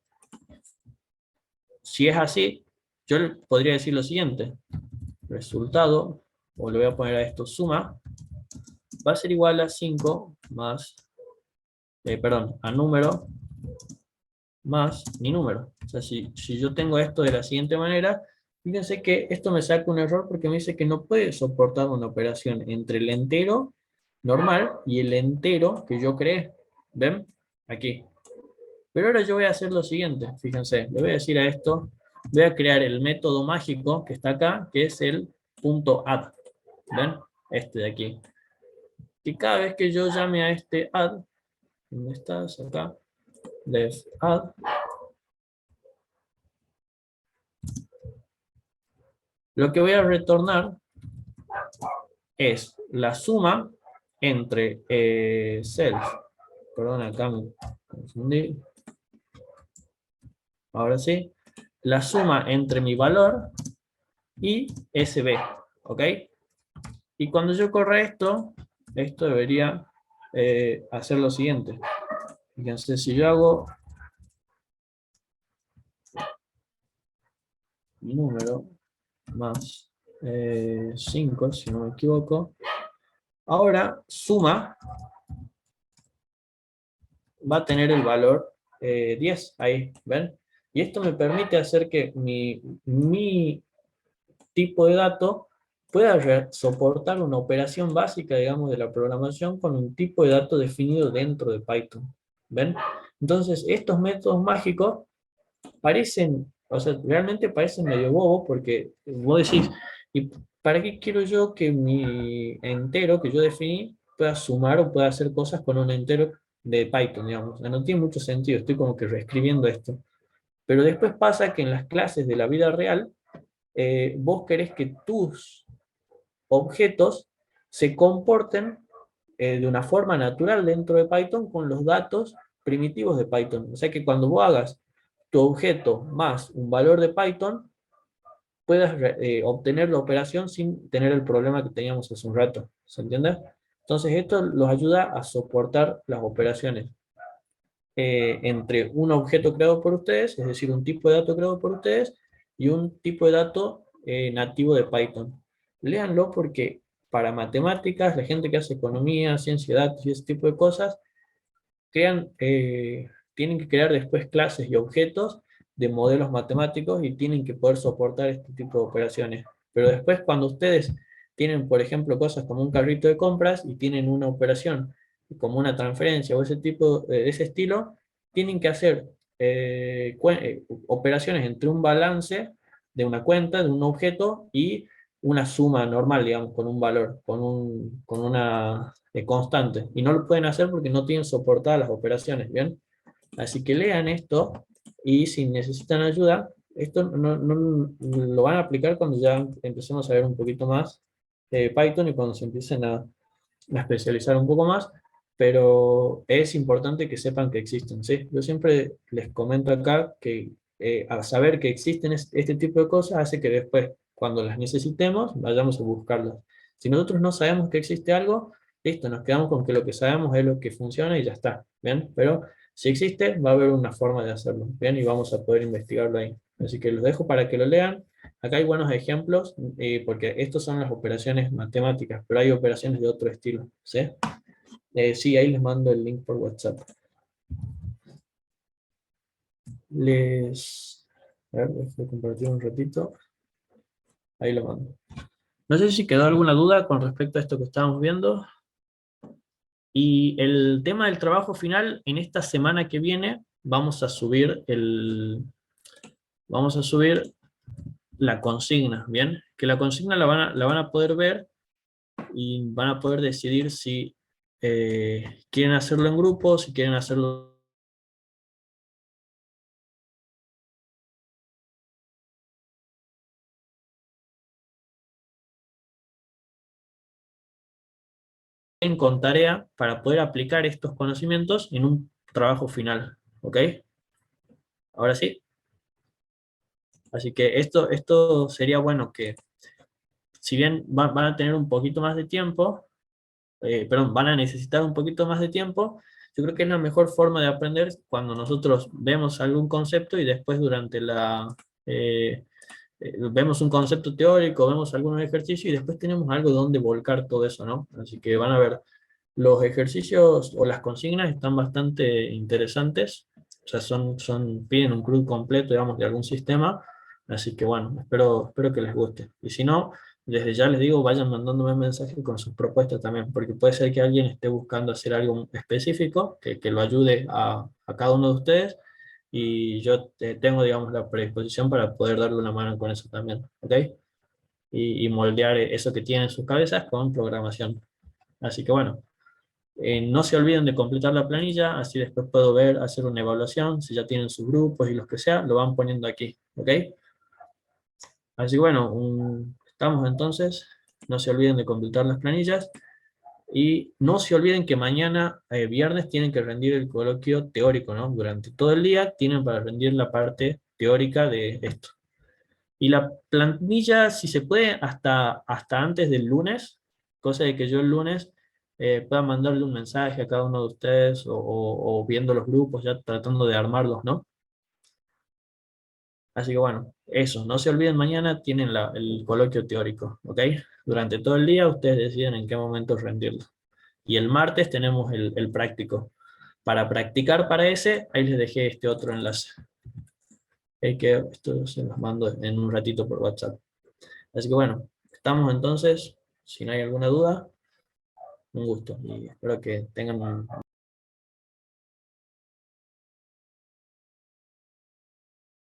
[SPEAKER 1] si es así, yo podría decir lo siguiente, resultado, o le voy a poner a esto suma, va a ser igual a 5 más, perdón, a número más mi número. O sea, si yo tengo esto de la siguiente manera, fíjense que esto me saca un error porque me dice que no puede soportar una operación entre el entero normal y el entero que yo creé. ¿Ven? Aquí. Pero ahora yo voy a hacer lo siguiente, fíjense, le voy a decir a esto, voy a crear el método mágico que está acá, que es el .add. ¿Ven? Este de aquí. Y cada vez que yo llame a este add, ¿dónde estás? Acá. Def add. Lo que voy a retornar es la suma entre self. Perdón, acá me confundí. Ahora sí. La suma entre mi valor y SB. ¿Ok? Y cuando yo corra esto, esto debería hacer lo siguiente. Fíjense, si yo hago número más 5, si no me equivoco, ahora suma va a tener el valor 10 ahí, ¿ven? Y esto me permite hacer que mi tipo de dato pueda soportar una operación básica, digamos, de la programación con un tipo de dato definido dentro de Python. ¿Ven? Entonces, estos métodos mágicos parecen, o sea, realmente parecen medio bobos porque vos decís, ¿y para qué quiero yo que mi entero que yo definí pueda sumar o pueda hacer cosas con un entero de Python, digamos? O sea, no tiene mucho sentido, estoy como que reescribiendo esto. Pero después pasa que en las clases de la vida real, vos querés que tus objetos se comporten de una forma natural dentro de Python con los datos primitivos de Python. O sea que cuando vos hagas tu objeto más un valor de Python, puedas obtener la operación sin tener el problema que teníamos hace un rato. ¿Se entiende? Entonces esto los ayuda a soportar las operaciones entre un objeto creado por ustedes, es decir, un tipo de dato creado por ustedes, y un tipo de dato nativo de Python. Léanlo porque para matemáticas, la gente que hace economía, ciencia de datos y ese tipo de cosas, tienen que crear después clases y objetos de modelos matemáticos y tienen que poder soportar este tipo de operaciones. Pero después cuando ustedes tienen, por ejemplo, cosas como un carrito de compras y tienen una operación como una transferencia o ese tipo, ese estilo, tienen que hacer operaciones entre un balance de una cuenta, de un objeto y una suma normal, digamos, con un valor, con una constante. Y no lo pueden hacer porque no tienen soportadas las operaciones, ¿bien? Así que lean esto y si necesitan ayuda, esto no lo van a aplicar cuando ya empecemos a ver un poquito más Python y cuando se empiecen a especializar un poco más, pero es importante que sepan que existen, ¿sí? Yo siempre les comento acá que al saber que existen este tipo de cosas hace que después, cuando las necesitemos, vayamos a buscarlas. Si nosotros no sabemos que existe algo, listo, nos quedamos con que lo que sabemos es lo que funciona y ya está, ¿bien? Pero si existe, va a haber una forma de hacerlo, ¿bien? Y vamos a poder investigarlo ahí. Así que los dejo para que lo lean. Acá hay buenos ejemplos, porque estos son las operaciones matemáticas, pero hay operaciones de otro estilo, ¿sí? Sí, ahí les mando el link por WhatsApp. Les A ver, déjame compartir un ratito. Ahí lo mando. No sé si quedó alguna duda con respecto a esto que estábamos viendo. Y el tema del trabajo final, en esta semana que viene, vamos a subir la consigna, ¿bien? Que la consigna la van a poder ver y van a poder decidir si quieren hacerlo en grupo, si quieren hacerlo con tarea para poder aplicar estos conocimientos en un trabajo final, ¿ok? Ahora sí. Así que esto sería bueno que, si bien van a tener un poquito más de tiempo, perdón, van a necesitar un poquito más de tiempo, yo creo que es la mejor forma de aprender cuando nosotros vemos algún concepto y después durante vemos un concepto teórico, vemos algunos ejercicios y después tenemos algo donde volcar todo eso, ¿no? Así que van a ver, los ejercicios o las consignas están bastante interesantes, o sea, piden un CRUD completo, digamos, de algún sistema, así que bueno, espero que les guste. Y si no, desde ya les digo, vayan mandándome mensajes con sus propuestas también, porque puede ser que alguien esté buscando hacer algo específico, que lo ayude a cada uno de ustedes, y yo tengo, digamos, la predisposición para poder darle una mano con eso también, ¿ok? Y moldear eso que tienen en sus cabezas con programación. Así que bueno, no se olviden de completar la planilla, así después puedo ver, hacer una evaluación, si ya tienen sus grupos y los que sea, lo van poniendo aquí, ¿ok? Así que bueno, estamos entonces, no se olviden de completar las planillas, y no se olviden que mañana, viernes, tienen que rendir el coloquio teórico, ¿no? Durante todo el día tienen para rendir la parte teórica de esto. Y la planilla, si se puede, hasta antes del lunes, cosa de que yo el lunes pueda mandarle un mensaje a cada uno de ustedes o viendo los grupos, ya tratando de armarlos, ¿no? Así que bueno, eso, no se olviden, mañana tienen el coloquio teórico, ¿ok? Durante todo el día ustedes deciden en qué momento rendirlo. Y el martes tenemos el práctico. Para practicar para ese, ahí les dejé este otro enlace. Que esto se los mando en un ratito por WhatsApp. Así que bueno, estamos entonces. Si no hay alguna duda, un gusto. Y espero que tengan